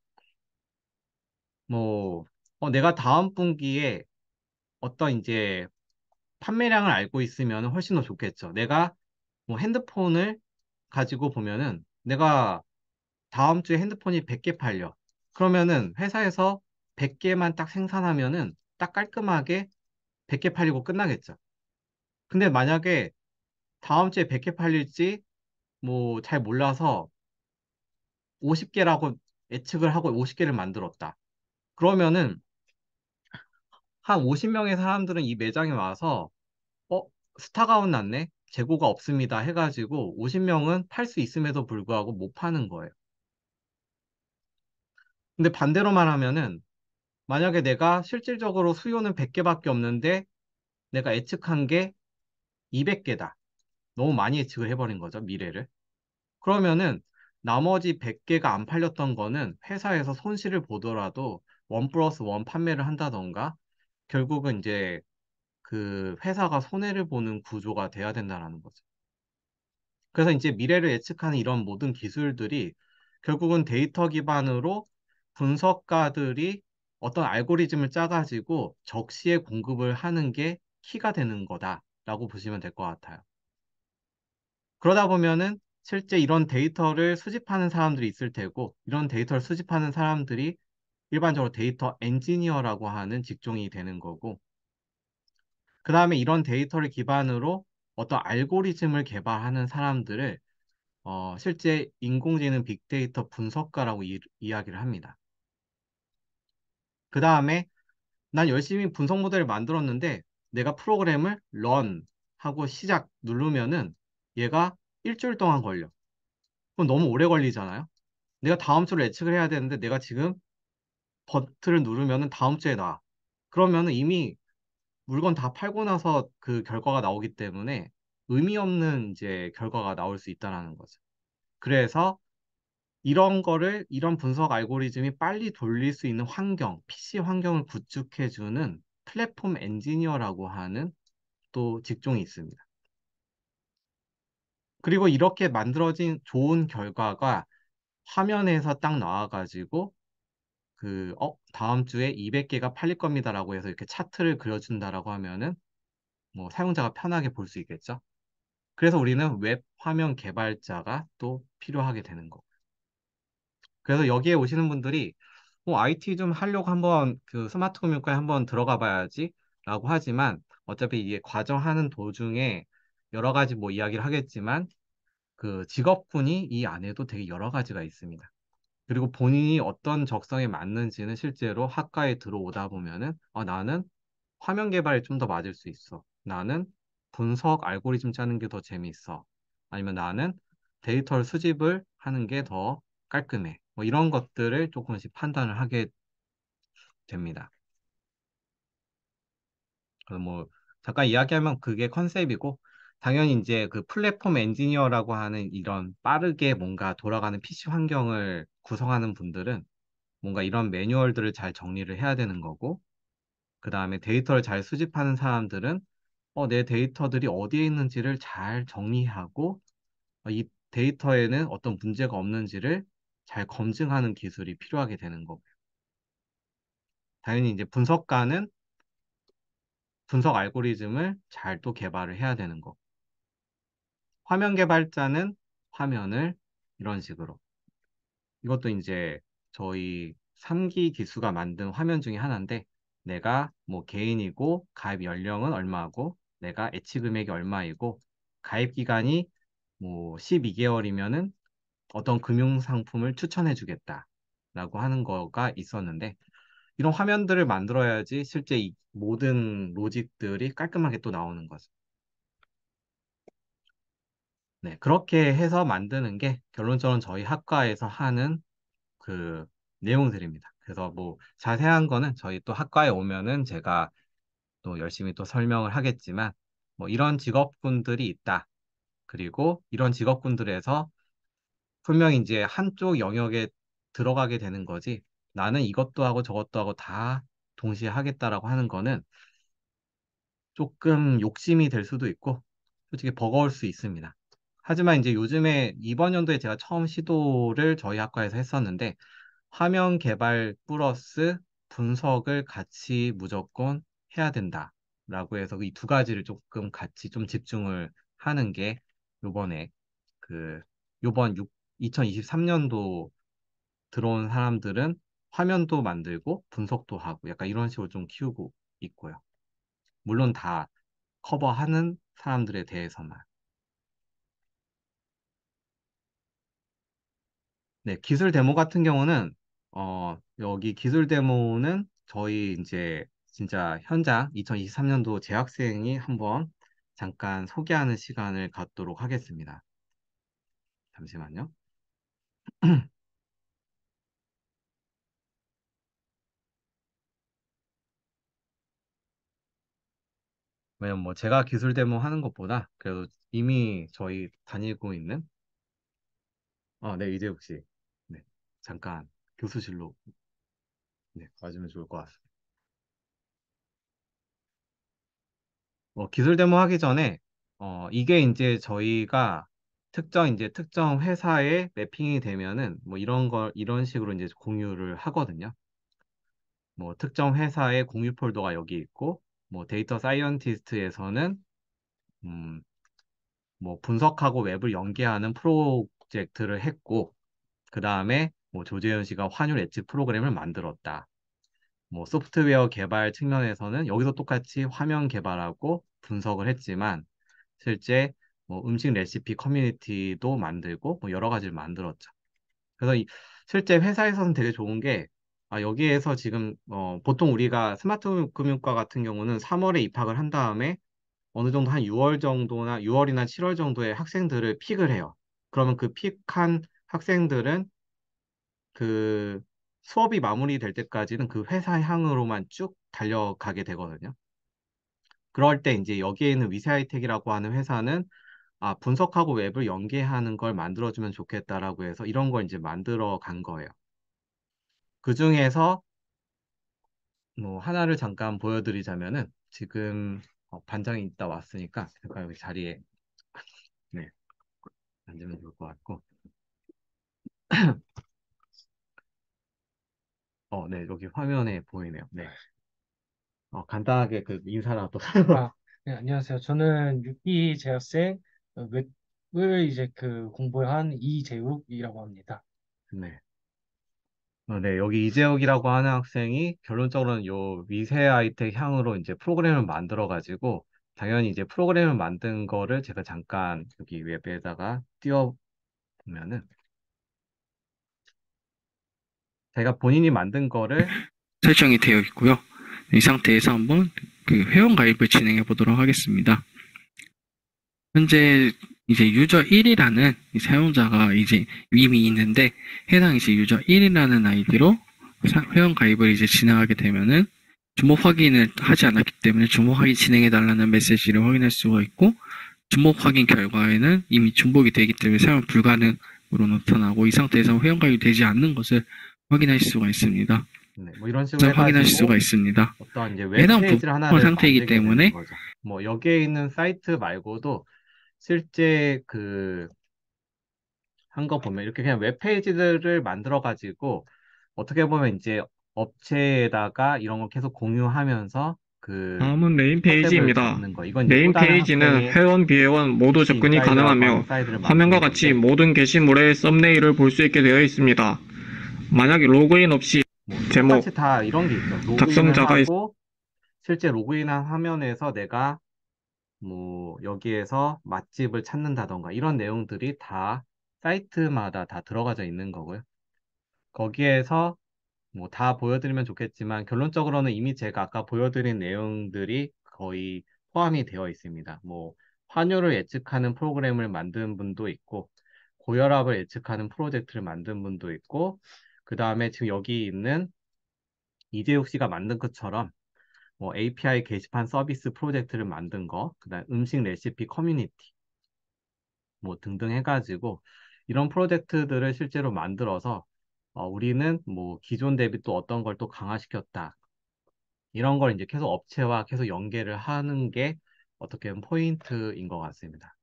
뭐, 내가 다음 분기에 어떤 이제 판매량을 알고 있으면 훨씬 더 좋겠죠. 내가 뭐 핸드폰을 가지고 보면은 내가 다음 주에 핸드폰이 100개 팔려. 그러면은 회사에서 100개만 딱 생산하면은 딱 깔끔하게 100개 팔리고 끝나겠죠. 근데 만약에 다음 주에 100개 팔릴지 뭐 잘 몰라서 50개라고 예측을 하고 50개를 만들었다. 그러면은 한 50명의 사람들은 이 매장에 와서 어, 스타가운 났네? 재고가 없습니다 해가지고 50명은 팔 수 있음에도 불구하고 못 파는 거예요. 근데 반대로 말하면은 만약에 내가 실질적으로 수요는 100개밖에 없는데 내가 예측한 게 200개다. 너무 많이 예측을 해버린 거죠, 미래를. 그러면은 나머지 100개가 안 팔렸던 거는 회사에서 손실을 보더라도 원 플러스 원 판매를 한다던가 결국은 이제 그 회사가 손해를 보는 구조가 돼야 된다는 거죠. 그래서 이제 미래를 예측하는 이런 모든 기술들이 결국은 데이터 기반으로 분석가들이 어떤 알고리즘을 짜가지고 적시에 공급을 하는 게 키가 되는 거다라고 보시면 될 것 같아요. 그러다 보면은 실제 이런 데이터를 수집하는 사람들이 있을 테고, 이런 데이터를 수집하는 사람들이 일반적으로 데이터 엔지니어라고 하는 직종이 되는 거고, 그 다음에 이런 데이터를 기반으로 어떤 알고리즘을 개발하는 사람들을 실제 인공지능 빅데이터 분석가라고 이야기를 합니다. 그 다음에 난 열심히 분석 모델을 만들었는데 내가 프로그램을 run 하고 시작 누르면은 얘가 일주일 동안 걸려. 그럼 너무 오래 걸리잖아요. 내가 다음 주를 예측을 해야 되는데 내가 지금 버튼을 누르면은 다음 주에 나. 그러면은 이미 물건 다 팔고 나서 그 결과가 나오기 때문에 의미 없는 이제 결과가 나올 수 있다는 거죠. 그래서 이런 거를 이런 분석 알고리즘이 빨리 돌릴 수 있는 환경, PC 환경을 구축해주는 플랫폼 엔지니어라고 하는 또 직종이 있습니다. 그리고 이렇게 만들어진 좋은 결과가 화면에서 딱 나와가지고 다음 주에 200개가 팔릴 겁니다라고 해서 이렇게 차트를 그려준다라고 하면은 뭐 사용자가 편하게 볼 수 있겠죠. 그래서 우리는 웹 화면 개발자가 또 필요하게 되는 거. 그래서 여기에 오시는 분들이 IT 좀 하려고 한번 그 스마트 금융과에 한번 들어가 봐야지 라고 하지만 어차피 이게 과정하는 도중에 여러 가지 뭐 이야기를 하겠지만 그 직업군이 이 안에도 되게 여러 가지가 있습니다. 그리고 본인이 어떤 적성에 맞는지는 실제로 학과에 들어오다 보면은 나는 화면 개발이 좀 더 맞을 수 있어. 나는 분석 알고리즘 짜는 게 더 재미있어. 아니면 나는 데이터를 수집을 하는 게 더 깔끔해. 뭐 이런 것들을 조금씩 판단을 하게 됩니다. 그래서 뭐 잠깐 이야기하면 그게 컨셉이고 당연히 이제 그 플랫폼 엔지니어라고 하는 이런 빠르게 뭔가 돌아가는 PC 환경을 구성하는 분들은 뭔가 이런 매뉴얼들을 잘 정리를 해야 되는 거고 그 다음에 데이터를 잘 수집하는 사람들은 내 데이터들이 어디에 있는지를 잘 정리하고 이 데이터에는 어떤 문제가 없는지를 잘 검증하는 기술이 필요하게 되는 거고요. 당연히 이제 분석가는 분석 알고리즘을 잘 또 개발을 해야 되는 거. 화면 개발자는 화면을 이런 식으로. 이것도 이제 저희 3기 기수가 만든 화면 중에 하나인데 내가 뭐 개인이고 가입 연령은 얼마고 내가 애치 금액이 얼마이고 가입 기간이 뭐 12개월이면은 어떤 금융 상품을 추천해 주겠다라고 하는 거가 있었는데 이런 화면들을 만들어야지 실제 이 모든 로직들이 깔끔하게 또 나오는 거죠. 네, 그렇게 해서 만드는 게 결론적으로 저희 학과에서 하는 그 내용들입니다. 그래서 뭐 자세한 거는 저희 또 학과에 오면은 제가 또 열심히 또 설명을 하겠지만 뭐 이런 직업군들이 있다. 그리고 이런 직업군들에서 분명히 이제 한쪽 영역에 들어가게 되는 거지. 나는 이것도 하고 저것도 하고 다 동시에 하겠다라고 하는 거는 조금 욕심이 될 수도 있고 솔직히 버거울 수 있습니다. 하지만 이제 요즘에 이번 연도에 제가 처음 시도를 저희 학과에서 했었는데 화면 개발 플러스 분석을 같이 무조건 해야 된다라고 해서 이 두 가지를 조금 같이 좀 집중을 하는 게 요번에 그 요번 2023년도 들어온 사람들은 화면도 만들고 분석도 하고 약간 이런 식으로 좀 키우고 있고요. 물론 다 커버하는 사람들에 대해서만. 네, 기술 데모 같은 경우는 여기 기술 데모는 저희 이제 진짜 현장 2023년도 재학생이 한번 잠깐 소개하는 시간을 갖도록 하겠습니다. 잠시만요. 왜냐면 뭐 제가 기술 데모 하는 것보다 그래도 이미 저희 다니고 있는 네, 이재욱 씨. 네, 잠깐 교수실로 네, 와주면 좋을 것 같습니다. 기술 데모 하기 전에 이게 이제 저희가 특정 회사에 매핑이 되면은 뭐 이런 걸 이런 식으로 이제 공유를 하거든요. 뭐 특정 회사의 공유 폴더가 여기 있고 뭐 데이터 사이언티스트에서는 음, 뭐 분석하고 웹을 연계하는 프로젝트를 했고 그 다음에 뭐 조재현 씨가 환율 엣지 프로그램을 만들었다. 뭐 소프트웨어 개발 측면에서는 여기서 똑같이 화면 개발하고 분석을 했지만 실제 뭐 음식 레시피 커뮤니티도 만들고 뭐 여러 가지를 만들었죠. 그래서 실제 회사에서는 되게 좋은 게 여기에서 지금 보통 우리가 스마트 금융과 같은 경우는 3월에 입학을 한 다음에 어느 정도 한 6월 정도나 6월이나 7월 정도에 학생들을 픽을 해요. 그러면 그 픽한 학생들은 그 수업이 마무리될 때까지는 그 회사 향으로만 쭉 달려가게 되거든요. 그럴 때 이제 여기에 있는 위세하이텍이라고 하는 회사는 분석하고 웹을 연계하는 걸 만들어주면 좋겠다라고 해서 이런 걸 이제 만들어 간 거예요. 그 중에서 뭐 하나를 잠깐 보여드리자면은 지금 반장이 있다 왔으니까 잠깐 여기 자리에 네, 앉으면 좋을 것 같고 네, 여기 화면에 보이네요. 네. 간단하게 그 인사라도 아, 네, 안녕하세요. 저는 6기 재학생 웹을 이제 공부한 이재욱이라고 합니다. 네. 네, 여기 이재욱이라고 하는 학생이 결론적으로는 요 미세 하이텍 향으로 이제 프로그램을 만들어 가지고 당연히 이제 프로그램을 만든 거를 제가 잠깐 여기 웹에다가 띄워 보면은 제가 본인이 만든 거를 설정이 되어 있고요. 이 상태에서 한번 회원 가입을 진행해 보도록 하겠습니다. 현재 이제 유저 1이라는 사용자가 이제 이미 있는데 해당 이제 유저 1이라는 아이디로 회원 가입을 이제 진행하게 되면은 주목 확인을 하지 않았기 때문에 주목 확인 진행해달라는 메시지를 확인할 수가 있고, 주목 확인 결과에는 이미 중복이 되기 때문에 사용 불가능으로 나타나고, 이 상태에서 회원가입이 되지 않는 것을 확인할 수가 있습니다. 네, 뭐 이런 식으로 그래서 확인할 수가 해가지고 있습니다. 어떤 이제 해당 웹페이지를 부분 하나를 상태이기 만들게 되는 때문에 거죠. 뭐 여기에 있는 사이트 말고도 실제 그 한 거 보면 이렇게 그냥 웹페이지들을 만들어 가지고 어떻게 보면 이제 업체에다가 이런 걸 계속 공유하면서 그 다음은 메인 컨셉을 페이지입니다. 잡는 거. 이건 이제 또 메인 다른 페이지는 학생이 회원, 비회원 모두 PC 접근이 인사이드라고 하는 가능하며 사이트를 화면과 만드는 같이 건데 모든 게시물의 썸네일을 볼 수 있게 되어 있습니다. 만약에 로그인 없이 뭐 똑같이 제목, 다 이런 게 있죠. 로그인을 작성자가 하고 실제 로그인한 화면에서 내가 뭐 여기에서 맛집을 찾는다던가 이런 내용들이 다 사이트마다 다 들어가져 있는 거고요. 거기에서 뭐 다 보여드리면 좋겠지만 결론적으로는 이미 제가 아까 보여드린 내용들이 거의 포함이 되어 있습니다. 뭐 환율을 예측하는 프로그램을 만든 분도 있고 고혈압을 예측하는 프로젝트를 만든 분도 있고 그 다음에 지금 여기 있는 이재욱 씨가 만든 것처럼 뭐 API 게시판 서비스 프로젝트를 만든 거, 그다음 음식 레시피 커뮤니티 뭐 등등 해가지고 이런 프로젝트들을 실제로 만들어서 우리는 뭐 기존 대비 또 어떤 걸 또 강화시켰다. 이런 걸 이제 계속 업체와 계속 연계를 하는 게 어떻게 보면 포인트인 것 같습니다.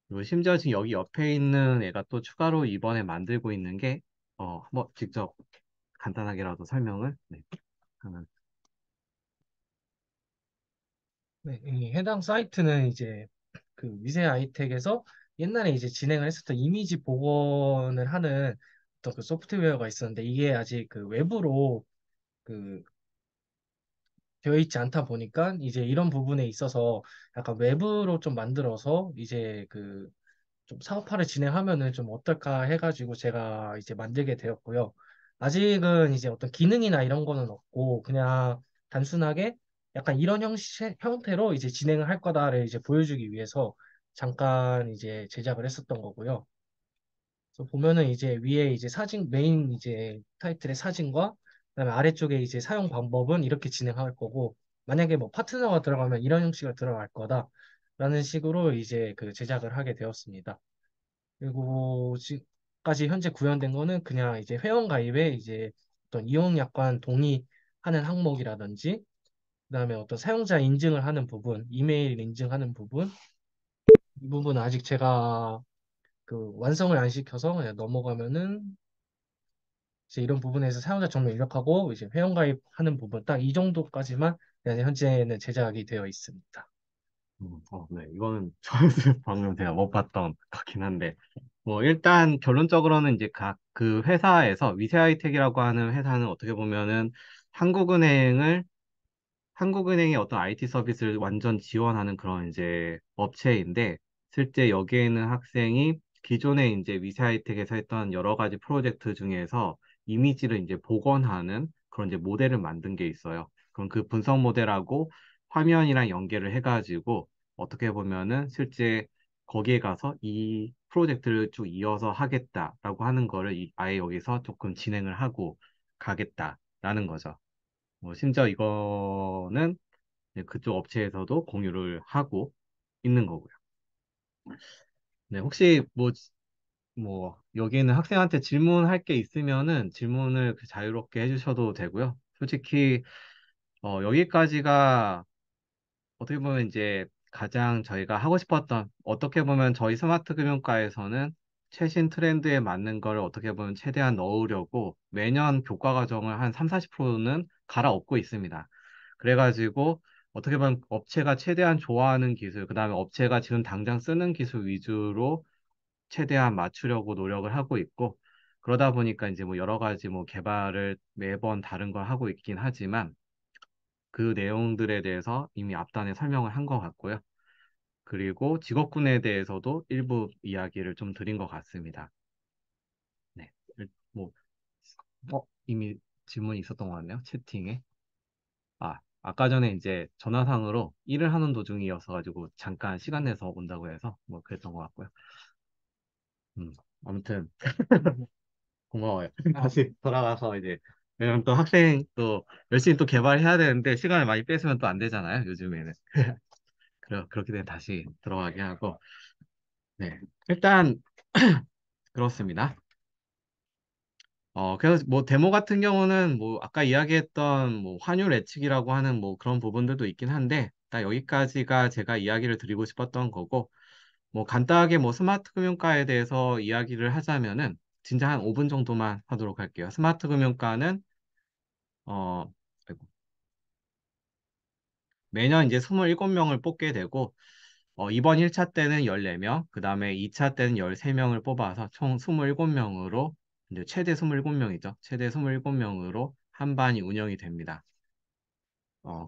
그리고 심지어 지금 여기 옆에 있는 애가 또 추가로 이번에 만들고 있는 게, 한번 직접 간단하게라도 설명을 네, 하면. 네, 이 해당 사이트는 이제 그 위세 아이텍에서 옛날에 이제 진행을 했었던 이미지 복원을 하는 어떤 그 소프트웨어가 있었는데 이게 아직 그 외부로 그 되어 있지 않다 보니까 이제 이런 부분에 있어서 약간 외부로 좀 만들어서 이제 그 좀 사업화를 진행하면은 좀 어떨까 해가지고 제가 이제 만들게 되었고요. 아직은 이제 어떤 기능이나 이런 거는 없고 그냥 단순하게 약간 이런 형태로 이제 진행을 할 거다를 이제 보여주기 위해서 잠깐 이제 제작을 했었던 거고요. 그래서 보면은 이제 위에 이제 사진 메인 이제 타이틀의 사진과 그다음에 아래쪽에 이제 사용 방법은 이렇게 진행할 거고 만약에 뭐 파트너가 들어가면 이런 형식으로 들어갈 거다라는 식으로 이제 그 제작을 하게 되었습니다. 그리고 지금까지 현재 구현된 거는 그냥 이제 회원 가입에 이제 어떤 이용 약관 동의하는 항목이라든지 그다음에 어떤 사용자 인증을 하는 부분, 이메일 인증하는 부분 이 부분은 아직 제가 그 완성을 안 시켜서 그냥 넘어가면은 이제 이런 부분에서 사용자 정보 입력하고 이제 회원 가입하는 부분 딱 이 정도까지만 그냥 현재는 제작이 되어 있습니다. 네, 이거는 저도 방금 제가 못 봤던 거긴 한데, 뭐, 일단 결론적으로는 이제 각 그 회사에서 위세아이텍이라고 하는 회사는 어떻게 보면은 한국은행을 한국은행의 어떤 IT 서비스를 완전 지원하는 그런 이제 업체인데, 실제 여기에 있는 학생이 기존에 이제 위세하이텍에서 했던 여러 가지 프로젝트 중에서 이미지를 이제 복원하는 그런 이제 모델을 만든 게 있어요. 그럼 그 분석 모델하고 화면이랑 연계를 해가지고 어떻게 보면은 실제 거기에 가서 이 프로젝트를 쭉 이어서 하겠다라고 하는 거를 아예 여기서 조금 진행을 하고 가겠다라는 거죠. 뭐 심지어 이거는 이제 그쪽 업체에서도 공유를 하고 있는 거고요. 네, 혹시 여기 있는 학생한테 질문할 게 있으면은 질문을 자유롭게 해주셔도 되고요. 솔직히, 여기까지가 어떻게 보면 이제 가장 저희가 하고 싶었던, 어떻게 보면 저희 스마트 금융과에서는 최신 트렌드에 맞는 걸 어떻게 보면 최대한 넣으려고 매년 교과 과정을 한 3, 40%는 갈아엎고 있습니다. 그래가지고 어떻게 보면 업체가 최대한 좋아하는 기술, 그 다음에 업체가 지금 당장 쓰는 기술 위주로 최대한 맞추려고 노력을 하고 있고, 그러다 보니까 이제 뭐 여러 가지 뭐 개발을 매번 다른 걸 하고 있긴 하지만, 그 내용들에 대해서 이미 앞단에 설명을 한 것 같고요. 그리고 직업군에 대해서도 일부 이야기를 좀 드린 것 같습니다. 네. 뭐, 이미 질문이 있었던 것 같네요. 채팅에. 아까 전에 이제 전화상으로 일을 하는 도중이어서 가지고 잠깐 시간 내서 온다고 해서 뭐 그랬던 것 같고요. 아무튼 고마워요. 다시 돌아가서 이제 왜냐면 또 학생 또 열심히 또 개발해야 되는데 시간을 많이 뺏으면 또 안 되잖아요, 요즘에는. 그렇게 되면 다시 들어가게 하고. 네. 일단, 그렇습니다. 그래서 뭐 데모 같은 경우는 뭐 아까 이야기했던 뭐 환율 예측이라고 하는 뭐 그런 부분들도 있긴 한데, 딱 여기까지가 제가 이야기를 드리고 싶었던 거고, 뭐 간단하게 뭐 스마트 금융가에 대해서 이야기를 하자면은 진짜 한 5분 정도만 하도록 할게요. 스마트 금융가는 어 아이고, 매년 이제 27명을 뽑게 되고 이번 1차 때는 14명, 그 다음에 2차 때는 13명을 뽑아서 총 27명으로 이제 최대 27명이죠. 최대 27명으로 한 반이 운영이 됩니다.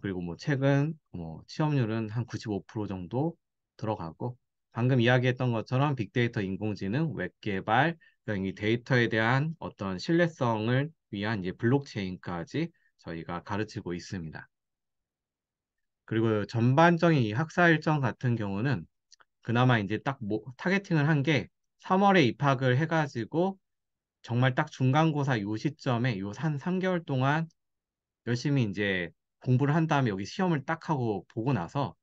그리고 뭐 최근 뭐 취업률은 한 95% 정도 들어가고 방금 이야기했던 것처럼 빅데이터 인공지능, 웹 개발, 그러니까 이 데이터에 대한 어떤 신뢰성을 위한 이제 블록체인까지 저희가 가르치고 있습니다. 그리고 전반적인 이 학사 일정 같은 경우는 그나마 이제 딱 타겟팅을 한 게 3월에 입학을 해가지고 정말 딱 중간고사 요 시점에 요 한 3개월 동안 열심히 이제 공부를 한 다음에 여기 시험을 딱 하고 보고 나서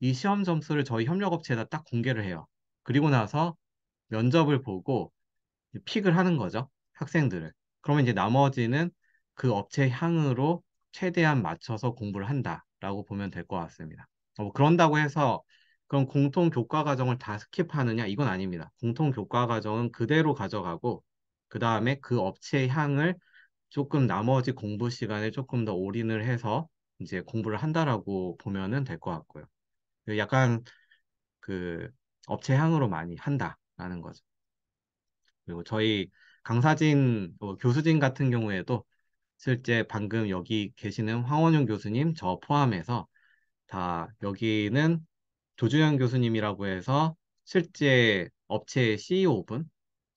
이 시험 점수를 저희 협력업체에다 딱 공개를 해요. 그리고 나서 면접을 보고 픽을 하는 거죠. 학생들을. 그러면 이제 나머지는 그 업체 향으로 최대한 맞춰서 공부를 한다라고 보면 될 것 같습니다. 뭐 그런다고 해서 그럼 공통 교과 과정을 다 스킵하느냐? 이건 아닙니다. 공통 교과 과정은 그대로 가져가고 그 다음에 그 업체 향을 조금 나머지 공부 시간에 조금 더 올인을 해서 이제 공부를 한다라고 보면은 될 것 같고요. 약간 그 업체 향으로 많이 한다라는 거죠. 그리고 저희 강사진, 교수진 같은 경우에도 실제 방금 여기 계시는 황원용 교수님 저 포함해서 다 여기는 조주현 교수님이라고 해서 실제 업체의 CEO분,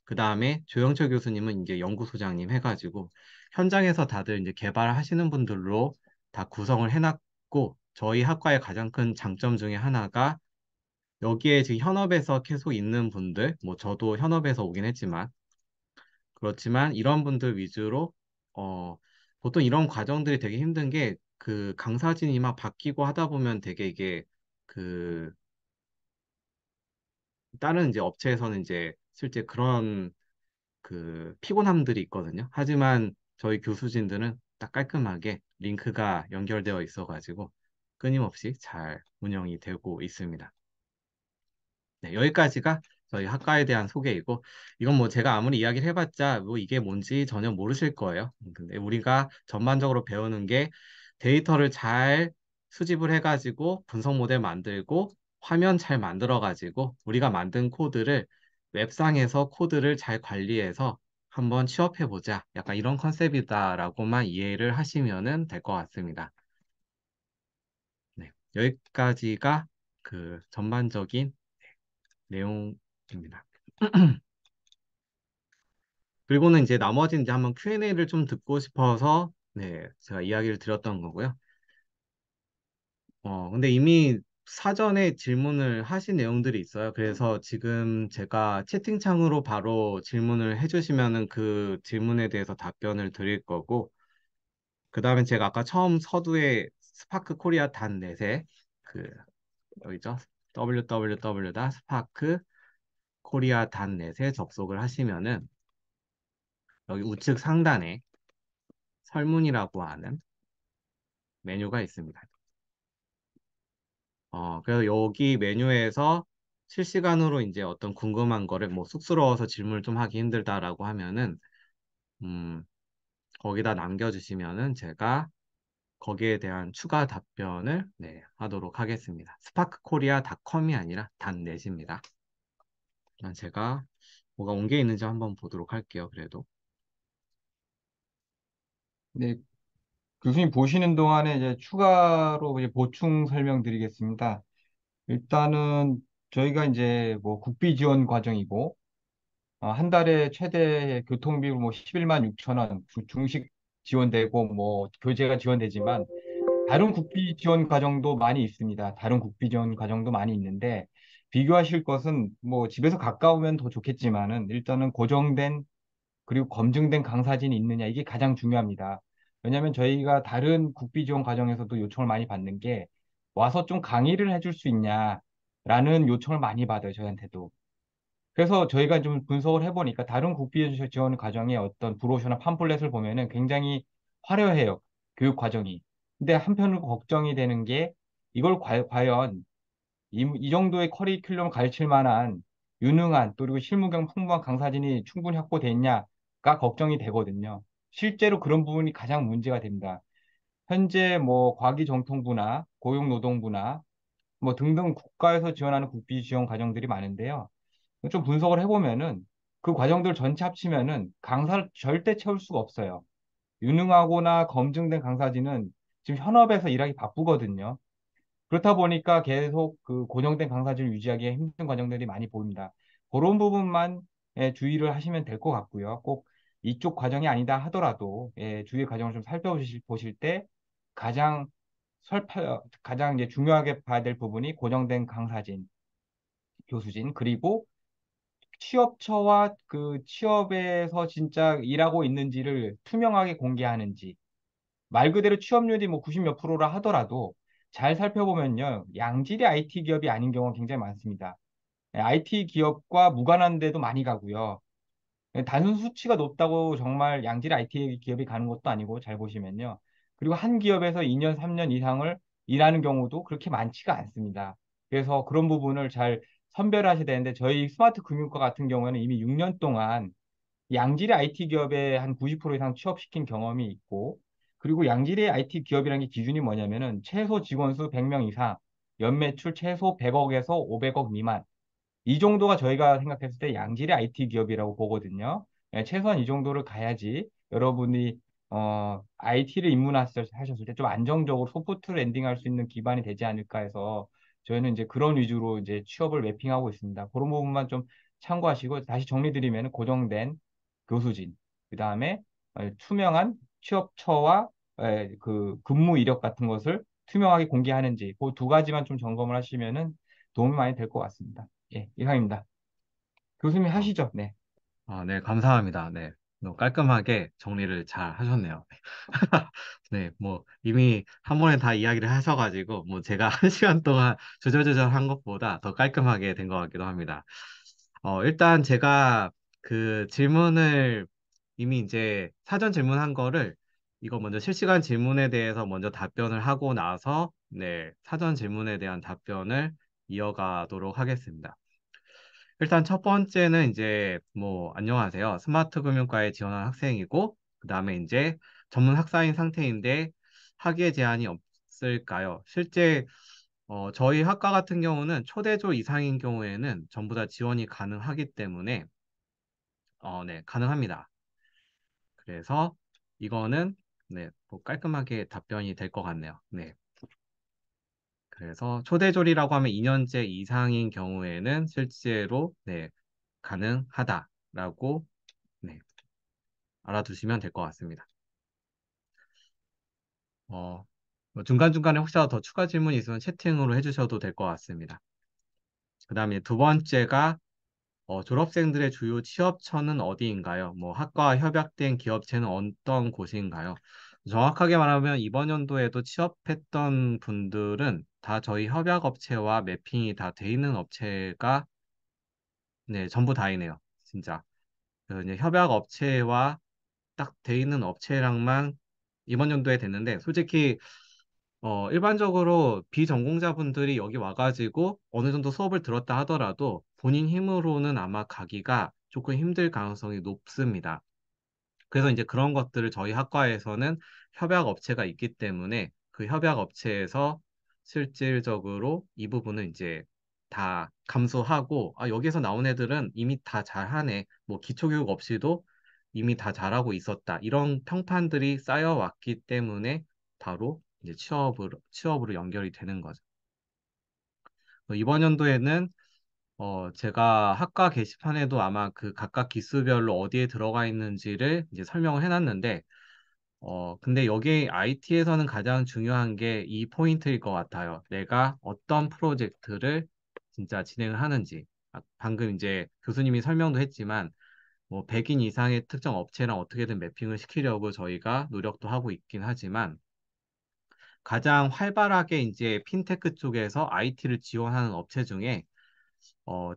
그 다음에 조영철 교수님은 이제 연구소장님 해가지고 현장에서 다들 이제 개발하시는 분들로 다 구성을 해놨고 저희 학과의 가장 큰 장점 중에 하나가 여기에 지금 현업에서 계속 있는 분들, 뭐 저도 현업에서 오긴 했지만 그렇지만 이런 분들 위주로 어, 보통 이런 과정들이 되게 힘든 게 그 강사진이 막 바뀌고 하다 보면 되게 이게 그 다른 이제 업체에서는 이제 실제 그런 그 피곤함들이 있거든요. 하지만 저희 교수진들은 딱 깔끔하게 링크가 연결되어 있어가지고 끊임없이 잘 운영이 되고 있습니다. 네, 여기까지가 저희 학과에 대한 소개이고, 이건 뭐 제가 아무리 이야기를 해봤자 뭐 이게 뭔지 전혀 모르실 거예요. 근데 우리가 전반적으로 배우는 게 데이터를 잘 수집을 해가지고 분석 모델 만들고 화면 잘 만들어가지고 우리가 만든 코드를 웹상에서 코드를 잘 관리해서 한번 취업해보자. 약간 이런 컨셉이다라고만 이해를 하시면은 될 것 같습니다. 네, 여기까지가 그 전반적인 내용입니다. 그리고는 이제 나머지는 이제 한번 Q&A를 좀 듣고 싶어서 네, 제가 이야기를 드렸던 거고요. 근데 이미 사전에 질문을 하신 내용들이 있어요. 그래서 지금 제가 채팅창으로 바로 질문을 해주시면은 그 질문에 대해서 답변을 드릴 거고, 그 다음에 제가 아까 처음 서두에 스파크 코리아 닷넷에 그 여기죠. www.spark 코리아 닷넷에 접속을 하시면은 여기 우측 상단에 설문이라고 하는 메뉴가 있습니다. 그래서 여기 메뉴에서 실시간으로 이제 어떤 궁금한 거를 뭐 쑥스러워서 질문을 좀 하기 힘들다라고 하면은, 음, 거기다 남겨주시면은 제가 거기에 대한 추가 답변을 네, 하도록 하겠습니다. 스파크코리아닷컴이 아니라 닷넷입니다. 제가 뭐가 온 게 있는지 한번 보도록 할게요. 그래도. 네, 교수님 보시는 동안에 이제 추가로 이제 보충 설명드리겠습니다. 일단은 저희가 이제 뭐 국비 지원 과정이고 한 달에 최대 교통비로 뭐 11만 6천 원 중식 지원되고 뭐 교재가 지원되지만 다른 국비 지원 과정도 많이 있습니다. 다른 국비 지원 과정도 많이 있는데 비교하실 것은 뭐 집에서 가까우면 더 좋겠지만은 일단은 고정된 그리고 검증된 강사진이 있느냐, 이게 가장 중요합니다. 왜냐하면 저희가 다른 국비 지원 과정에서도 요청을 많이 받는 게 와서 좀 강의를 해줄 수 있냐라는 요청을 많이 받아요, 저희한테도. 그래서 저희가 좀 분석을 해보니까 다른 국비 지원 과정의 어떤 브로셔나 팜플렛을 보면은 굉장히 화려해요, 교육 과정이. 근데 한편으로 걱정이 되는 게 이걸 과연 이 정도의 커리큘럼 가르칠 만한 유능한 또 그리고 실무경 풍부한 강사진이 충분히 확보돼 있냐가 걱정이 되거든요. 실제로 그런 부분이 가장 문제가 됩니다. 현재 뭐 과기정통부나 고용노동부나 뭐 등등 국가에서 지원하는 국비 지원 과정들이 많은데요. 좀 분석을 해보면은 그 과정들 전체 합치면은 강사를 절대 채울 수가 없어요. 유능하거나 검증된 강사진은 지금 현업에서 일하기 바쁘거든요. 그렇다 보니까 계속 그 고정된 강사진을 유지하기에 힘든 과정들이 많이 보입니다. 그런 부분만 주의를 하시면 될 것 같고요. 꼭 이쪽 과정이 아니다 하더라도 주위 과정을 좀 살펴보실 때 가장 가장 이제 중요하게 봐야 될 부분이 고정된 강사진, 교수진, 그리고 취업처와 그 취업에서 진짜 일하고 있는지를 투명하게 공개하는지, 말 그대로 취업률이 뭐 90 몇 프로라 하더라도 잘 살펴보면요, 양질의 IT 기업이 아닌 경우가 굉장히 많습니다. IT 기업과 무관한 데도 많이 가고요. 단순 수치가 높다고 정말 양질의 IT 기업이 가는 것도 아니고, 잘 보시면요. 그리고 한 기업에서 2년, 3년 이상을 일하는 경우도 그렇게 많지가 않습니다. 그래서 그런 부분을 잘 선별하셔야 되는데, 저희 스마트 금융과 같은 경우에는 이미 6년 동안 양질의 IT 기업에 한 90% 이상 취업시킨 경험이 있고, 그리고 양질의 IT 기업이라는 게 기준이 뭐냐면은 최소 직원 수 100명 이상, 연매출 최소 100억에서 500억 미만, 이 정도가 저희가 생각했을 때 양질의 IT 기업이라고 보거든요. 최소한 이 정도를 가야지 여러분이 IT를 입문하셨을 때 좀 안정적으로 소프트 랜딩할 수 있는 기반이 되지 않을까 해서 저희는 이제 그런 위주로 이제 취업을 매핑하고 있습니다. 그런 부분만 좀 참고하시고, 다시 정리드리면 고정된 교수진, 그 다음에 투명한 취업처와 그 근무 이력 같은 것을 투명하게 공개하는지, 그 두 가지만 좀 점검을 하시면은 도움이 많이 될 것 같습니다. 예, 이상입니다. 교수님 어, 하시죠. 네. 네, 감사합니다. 네. 너무 깔끔하게 정리를 잘 하셨네요. 네, 뭐, 이미 한 번에 다 이야기를 하셔가지고, 뭐, 제가 한 시간 동안 조절조절 한 것보다 더 깔끔하게 된 것 같기도 합니다. 일단 제가 그 질문을 이미 이제 사전 질문한 거를 이거 먼저 실시간 질문에 대해서 먼저 답변을 하고 나서, 네, 사전 질문에 대한 답변을 이어가도록 하겠습니다. 일단 첫 번째는 이제 뭐 안녕하세요. 스마트 금융과에 지원한 학생이고 그다음에 이제 전문 학사인 상태인데 학예 제한이 없을까요? 실제 저희 학과 같은 경우는 초대조 이상인 경우에는 전부 다 지원이 가능하기 때문에 네, 가능합니다. 그래서 이거는 네, 뭐 깔끔하게 답변이 될 것 같네요. 네. 그래서 초대졸이라고 하면 2년제 이상인 경우에는 실제로 네, 가능하다라고 네, 알아두시면 될 것 같습니다. 뭐 중간중간에 혹시라도 더 추가 질문이 있으면 채팅으로 해주셔도 될 것 같습니다. 그 다음에 두 번째가 졸업생들의 주요 취업처는 어디인가요? 뭐 학과와 협약된 기업체는 어떤 곳인가요? 정확하게 말하면 이번 연도에도 취업했던 분들은 다 저희 협약업체와 매핑이 다 돼 있는 업체가 네, 전부 다이네요. 진짜. 그래서 이제 협약업체와 딱 돼 있는 업체랑만 이번 연도에 됐는데 솔직히 일반적으로 비전공자분들이 여기 와가지고 어느 정도 수업을 들었다 하더라도 본인 힘으로는 아마 가기가 조금 힘들 가능성이 높습니다. 그래서 이제 그런 것들을 저희 학과에서는 협약 업체가 있기 때문에 그 협약 업체에서 실질적으로 이 부분은 이제 다 감수하고 아, 여기서 나온 애들은 이미 다 잘하네. 뭐 기초교육 없이도 이미 다 잘하고 있었다. 이런 평판들이 쌓여왔기 때문에 바로 이제 취업으로 연결이 되는 거죠. 이번 연도에는 제가 학과 게시판에도 아마 그 각각 기수별로 어디에 들어가 있는지를 이제 설명을 해놨는데, 근데 여기 IT에서는 가장 중요한 게 이 포인트일 것 같아요. 내가 어떤 프로젝트를 진짜 진행을 하는지. 방금 이제 교수님이 설명도 했지만, 뭐 100인 이상의 특정 업체랑 어떻게든 매핑을 시키려고 저희가 노력도 하고 있긴 하지만 가장 활발하게 이제 핀테크 쪽에서 IT를 지원하는 업체 중에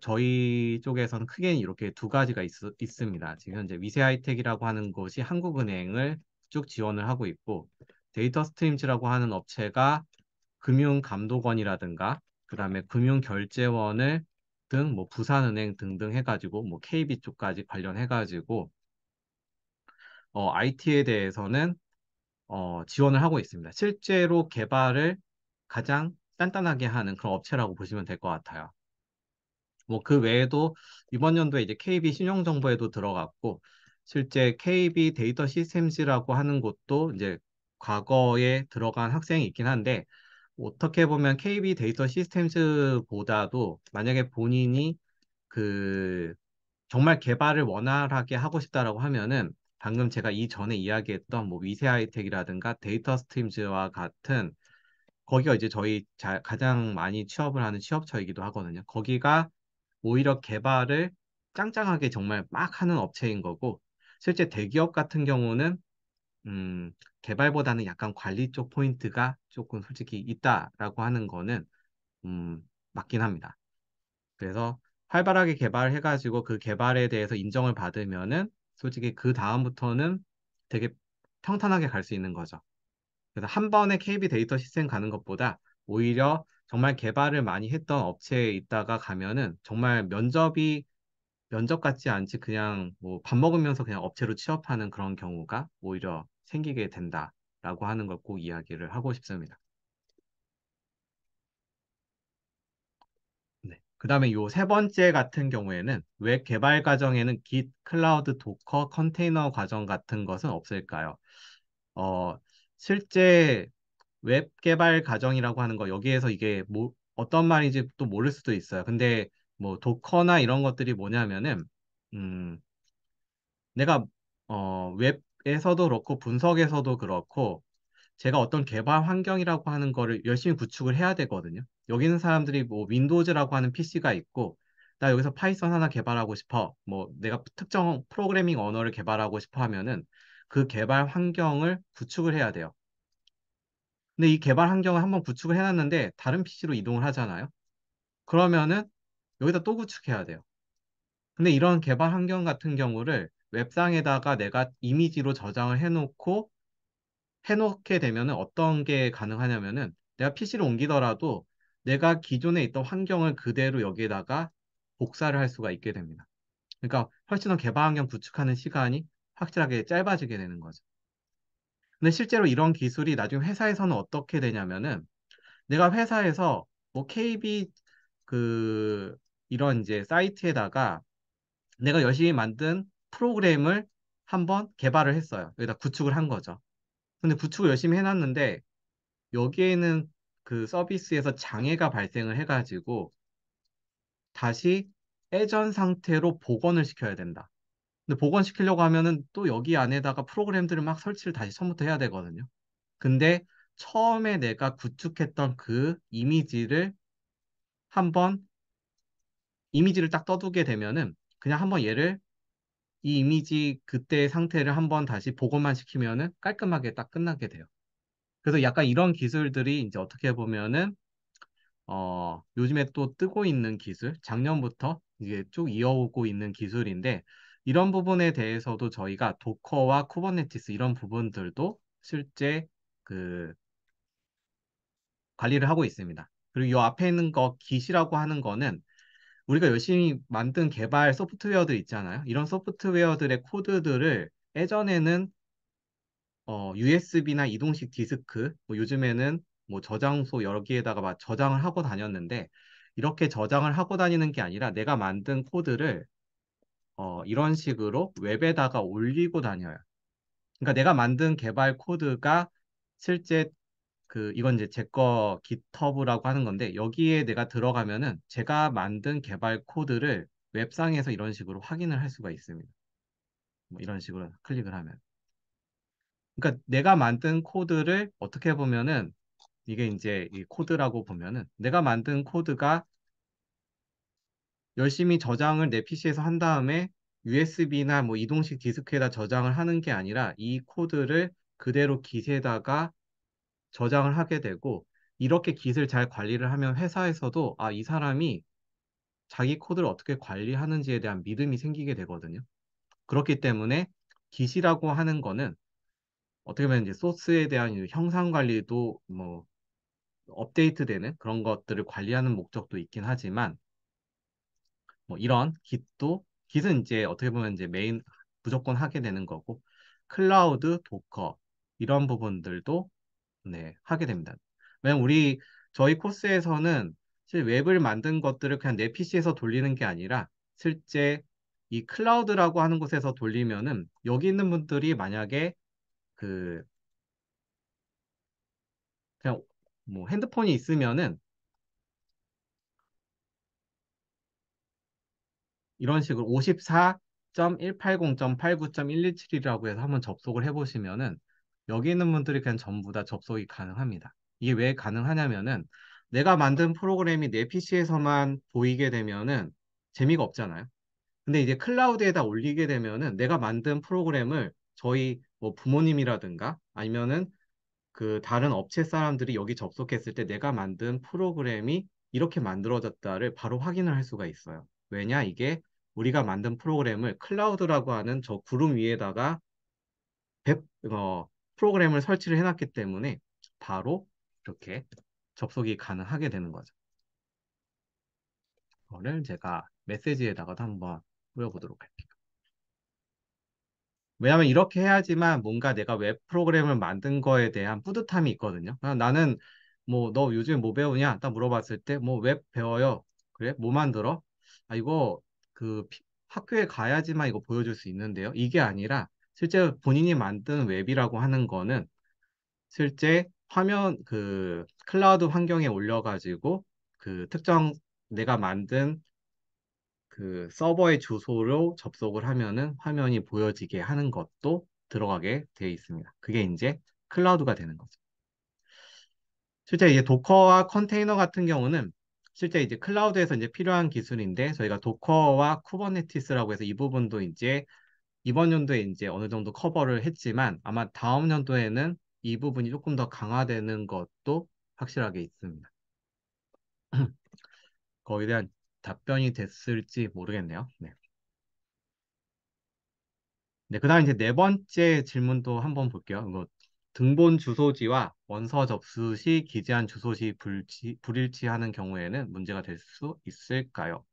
저희 쪽에서는 크게 이렇게 두 가지가 있습니다. 지금 현재 위세 하이텍이라고 하는 곳이 한국은행을 쭉 지원을 하고 있고 데이터 스트림즈라고 하는 업체가 금융감독원이라든가 그다음에 금융결제원을 등 뭐 부산은행 등등 해가지고 뭐 KB 쪽까지 관련해가지고 IT에 대해서는 지원을 하고 있습니다. 실제로 개발을 가장 단단하게 하는 그런 업체라고 보시면 될 것 같아요. 뭐 그 외에도 이번 연도에 이제 KB 신용정보에도 들어갔고 실제 KB 데이터 시스템즈라고 하는 곳도 이제 과거에 들어간 학생이 있긴 한데 어떻게 보면 KB 데이터 시스템즈보다도 만약에 본인이 그 정말 개발을 원활하게 하고 싶다라고 하면은 방금 제가 이전에 이야기했던 뭐 위세 하이텍이라든가 데이터 스트림즈와 같은 거기가 이제 저희 가장 많이 취업을 하는 취업처이기도 하거든요. 거기가 오히려 개발을 짱짱하게 정말 막 하는 업체인 거고 실제 대기업 같은 경우는 개발보다는 약간 관리 쪽 포인트가 조금 솔직히 있다라고 하는 거는 음, 맞긴 합니다. 그래서 활발하게 개발해가지고 그 개발에 대해서 인정을 받으면은 솔직히 그 다음부터는 되게 평탄하게 갈 수 있는 거죠. 그래서 한 번에 KB 데이터 시스템 가는 것보다 오히려 정말 개발을 많이 했던 업체에 있다가 가면은 정말 면접 같지 않지 그냥 뭐 밥 먹으면서 그냥 업체로 취업하는 그런 경우가 오히려 생기게 된다라고 하는 걸 꼭 이야기를 하고 싶습니다. 네. 그다음에 요 세 번째 같은 경우에는 웹 개발 과정에는 Git, 클라우드, 도커, 컨테이너 과정 같은 것은 없을까요? 어, 실제 웹 개발 과정이라고 하는 거 여기에서 이게 뭐 어떤 말인지 또 모를 수도 있어요. 근데 뭐 도커나 이런 것들이 뭐냐면은 음, 내가 웹에서도 그렇고 분석에서도 그렇고 제가 어떤 개발 환경이라고 하는 거를 열심히 구축을 해야 되거든요. 여기 있는 사람들이 뭐 윈도우즈라고 하는 PC가 있고 나 여기서 파이썬 하나 개발하고 싶어. 뭐 내가 특정 프로그래밍 언어를 개발하고 싶어 하면은 그 개발 환경을 구축을 해야 돼요. 근데 이 개발 환경을 한번 구축을 해놨는데 다른 PC로 이동을 하잖아요. 그러면은 여기다 또 구축해야 돼요. 근데 이런 개발 환경 같은 경우를 웹상에다가 내가 이미지로 저장을 해놓게 되면은 어떤 게 가능하냐면은 내가 PC를 옮기더라도 내가 기존에 있던 환경을 그대로 여기에다가 복사를 할 수가 있게 됩니다. 그러니까 훨씬 더 개발 환경 구축하는 시간이 확실하게 짧아지게 되는 거죠. 근데 실제로 이런 기술이 나중에 회사에서는 어떻게 되냐면은 내가 회사에서 뭐 KB 그 이런 이제 사이트에다가 내가 열심히 만든 프로그램을 한번 개발을 했어요. 여기다 구축을 한 거죠. 근데 구축을 열심히 해놨는데 여기에는 그 서비스에서 장애가 발생을 해가지고 다시 예전 상태로 복원을 시켜야 된다. 근데 복원시키려고 하면은 또 여기 안에다가 프로그램들을 막 설치를 다시 처음부터 해야 되거든요. 근데 처음에 내가 구축했던 그 한번 이미지를 딱 떠두게 되면은 그냥 한번 얘를 이 이미지 그때의 상태를 한번 다시 복원만 시키면은 깔끔하게 딱 끝나게 돼요. 그래서 약간 이런 기술들이 이제 어떻게 보면은 요즘에 또 뜨고 있는 기술, 작년부터 이게 쭉 이어오고 있는 기술인데, 이런 부분에 대해서도 저희가 도커와 쿠버네티스 이런 부분들도 실제 그 관리를 하고 있습니다. 그리고 이 앞에 있는 거 깃이라고 하는 거는 우리가 열심히 만든 개발 소프트웨어들 있잖아요. 이런 소프트웨어들의 코드들을 예전에는 USB나 이동식 디스크, 뭐 요즘에는 뭐 저장소 여기에다가 막 저장을 하고 다녔는데 이렇게 저장을 하고 다니는 게 아니라 내가 만든 코드를 이런 식으로 웹에다가 올리고 다녀요. 그러니까 내가 만든 개발 코드가 실제 이건 이제 제 거 GitHub라고 하는 건데 여기에 내가 들어가면은 제가 만든 개발 코드를 웹상에서 이런 식으로 확인을 할 수가 있습니다. 뭐 이런 식으로 클릭을 하면. 그러니까 내가 만든 코드를 어떻게 보면은 이게 이제 이 코드라고 보면은 내가 만든 코드가 열심히 저장을 내 PC에서 한 다음에 USB나 뭐 이동식 디스크에다 저장을 하는 게 아니라 이 코드를 그대로 깃에다가 저장을 하게 되고 이렇게 깃을 잘 관리를 하면 회사에서도 아, 이 사람이 자기 코드를 어떻게 관리하는지에 대한 믿음이 생기게 되거든요. 그렇기 때문에 깃이라고 하는 거는 어떻게 보면 이제 소스에 대한 이 형상 관리도 뭐 업데이트되는 그런 것들을 관리하는 목적도 있긴 하지만 뭐 이런 깃은 이제 어떻게 보면 이제 메인 무조건 하게 되는 거고 클라우드, 도커 이런 부분들도 네, 하게 됩니다. 왜냐면 저희 코스에서는 실제 웹을 만든 것들을 그냥 내 PC에서 돌리는 게 아니라 실제 이 클라우드라고 하는 곳에서 돌리면은 여기 있는 분들이 만약에 그 그냥 뭐 핸드폰이 있으면은 이런 식으로 54.180.89.127이라고 해서 한번 접속을 해보시면은 여기 있는 분들이 그냥 전부 다 접속이 가능합니다. 이게 왜 가능하냐면은 내가 만든 프로그램이 내 PC에서만 보이게 되면은 재미가 없잖아요. 근데 이제 클라우드에다 올리게 되면은 내가 만든 프로그램을 저희 뭐 부모님이라든가 아니면은 그 다른 업체 사람들이 여기 접속했을 때 내가 만든 프로그램이 이렇게 만들어졌다를 바로 확인을 할 수가 있어요. 왜냐? 이게 우리가 만든 프로그램을 클라우드라고 하는 저 구름 위에다가 웹, 프로그램을 설치를 해놨기 때문에 바로 이렇게 접속이 가능하게 되는 거죠. 그거를 제가 메시지에다가도 한번 뿌려보도록 할게요. 왜냐하면 이렇게 해야지만 뭔가 내가 웹 프로그램을 만든 거에 대한 뿌듯함이 있거든요. 나는 뭐 너 요즘 뭐 배우냐? 딱 물어봤을 때 뭐 웹 배워요. 그래? 뭐 만들어? 아 이거 학교에 가야지만 이거 보여줄 수 있는데요. 이게 아니라 실제 본인이 만든 웹이라고 하는 거는 실제 화면 클라우드 환경에 올려가지고 그 특정 내가 만든 그 서버의 주소로 접속을 하면은 화면이 보여지게 하는 것도 들어가게 되어 있습니다. 그게 이제 클라우드가 되는 거죠. 실제 이제 도커와 컨테이너 같은 경우는 실제 이제 클라우드에서 이제 필요한 기술인데 저희가 도커와 쿠버네티스라고 해서 이 부분도 이제 이번 연도에 이제 어느 정도 커버를 했지만 아마 다음 연도에는 이 부분이 조금 더 강화되는 것도 확실하게 있습니다. 거기에 대한 답변이 됐을지 모르겠네요. 네. 네, 그다음 이제 네 번째 질문도 한번 볼게요. 등본 주소지와 원서 접수 시 기재한 주소지 불일치하는 경우에는 문제가 될 수 있을까요?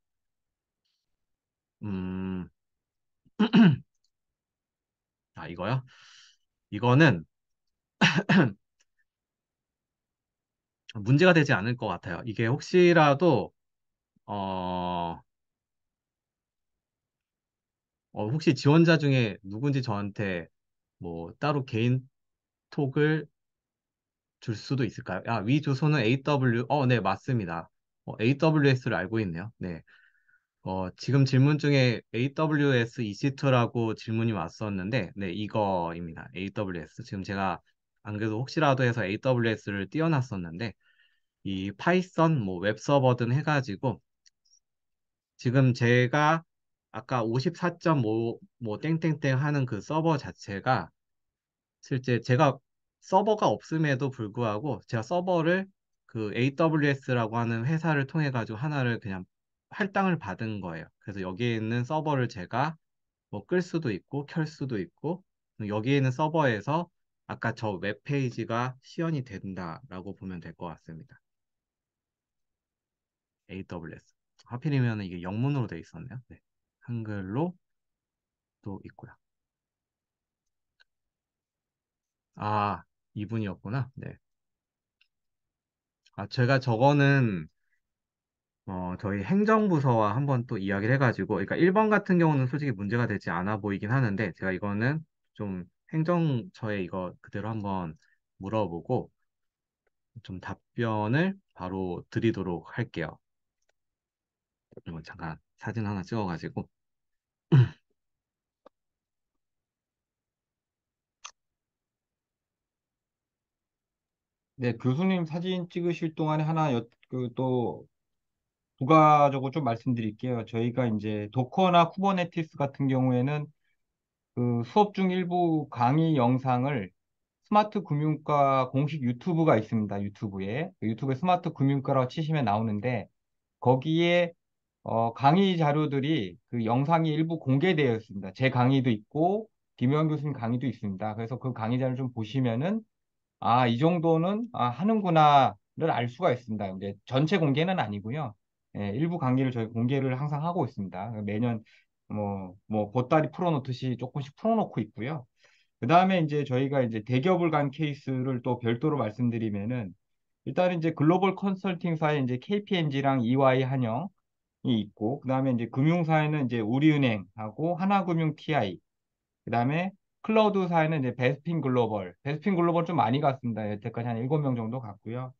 음, 이거요? 이거는 문제가 되지 않을 것 같아요. 이게 혹시라도 어, 혹시 지원자 중에 누군지 저한테 뭐 따로 개인톡을 줄 수도 있을까요? 위 주소는 네, 맞습니다. AWS를 알고 있네요. 네. 지금 질문 중에 AWS EC2라고 질문이 왔었는데, 네, 이거입니다. AWS. 지금 제가 안 그래도 혹시라도 해서 AWS를 띄워놨었는데, 이 파이썬, 뭐, 웹서버든 해가지고, 지금 제가 아까 54.5, 뭐, 땡땡땡 하는 그 서버 자체가 실제 제가 서버가 없음에도 불구하고 제가 서버를 그 AWS라고 하는 회사를 통해 가지고 하나를 그냥 할당을 받은 거예요. 그래서 여기에 있는 서버를 제가 뭐 끌 수도 있고 켤 수도 있고 여기에 있는 서버에서 아까 저 웹페이지가 시연이 된다라고 보면 될 것 같습니다. AWS. 하필이면 이게 영문으로 되어 있었네요. 네. 한글로 또 있고요. 이분이었구나. 네. 제가 저거는 저희 행정부서와 한번 또 이야기를 해가지고, 그러니까 1번 같은 경우는 솔직히 문제가 되지 않아 보이긴 하는데, 제가 이거는 좀 행정처에 이거 그대로 한번 물어보고, 좀 답변을 바로 드리도록 할게요. 이거 잠깐 사진 하나 찍어가지고. 네, 교수님 사진 찍으실 동안에 하나 또 부가적으로 좀 말씀드릴게요. 저희가 이제 도커나 쿠버네티스 같은 경우에는 그 수업 중 일부 강의 영상을 스마트 금융과 공식 유튜브가 있습니다. 유튜브에 스마트 금융과라고 치시면 나오는데 거기에 강의 자료들이 그 영상이 일부 공개되어 있습니다. 제 강의도 있고 김영 교수님 강의도 있습니다. 그래서 그 강의 자료를 좀 보시면은 아, 이 정도는 하는구나를 알 수가 있습니다. 이제 전체 공개는 아니고요. 예, 일부 강의를 저희 공개를 항상 하고 있습니다. 매년 보따리 풀어놓듯이 조금씩 풀어놓고 있고요. 그 다음에 이제 저희가 이제 대기업을 간 케이스를 또 별도로 말씀드리면은 일단 이제 글로벌 컨설팅사에 이제 KPMG랑 EY 한영이 있고, 그 다음에 이제 금융사에는 이제 우리은행하고 하나금융 TI, 그 다음에 클라우드사에는 이제 베스핀 글로벌 좀 많이 갔습니다. 여태까지 한 7명 정도 갔고요.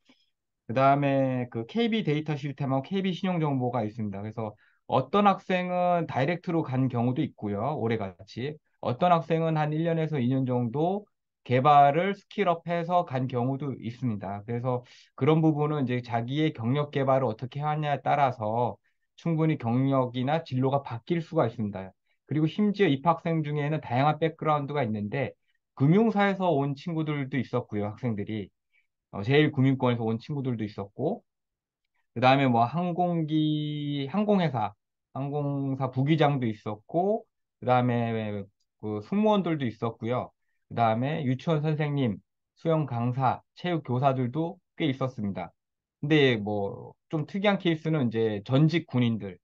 그 다음에 그 KB 데이터 시스템하고 KB 신용정보가 있습니다. 그래서 어떤 학생은 다이렉트로 간 경우도 있고요. 올해같이. 어떤 학생은 한 1년에서 2년 정도 개발을 스킬업해서 간 경우도 있습니다. 그래서 그런 부분은 이제 자기의 경력 개발을 어떻게 하냐에 따라서 충분히 경력이나 진로가 바뀔 수가 있습니다. 그리고 심지어 입학생 중에는 다양한 백그라운드가 있는데 금융사에서 온 친구들도 있었고요. 학생들이. 제일금융권에서 온 친구들도 있었고, 그 다음에 뭐 항공사 부기장도 있었고, 그 다음에 그 승무원들도 있었고요. 그 다음에 유치원 선생님, 수영 강사, 체육 교사들도 꽤 있었습니다. 근데 뭐 좀 특이한 케이스는 이제 전직 군인들,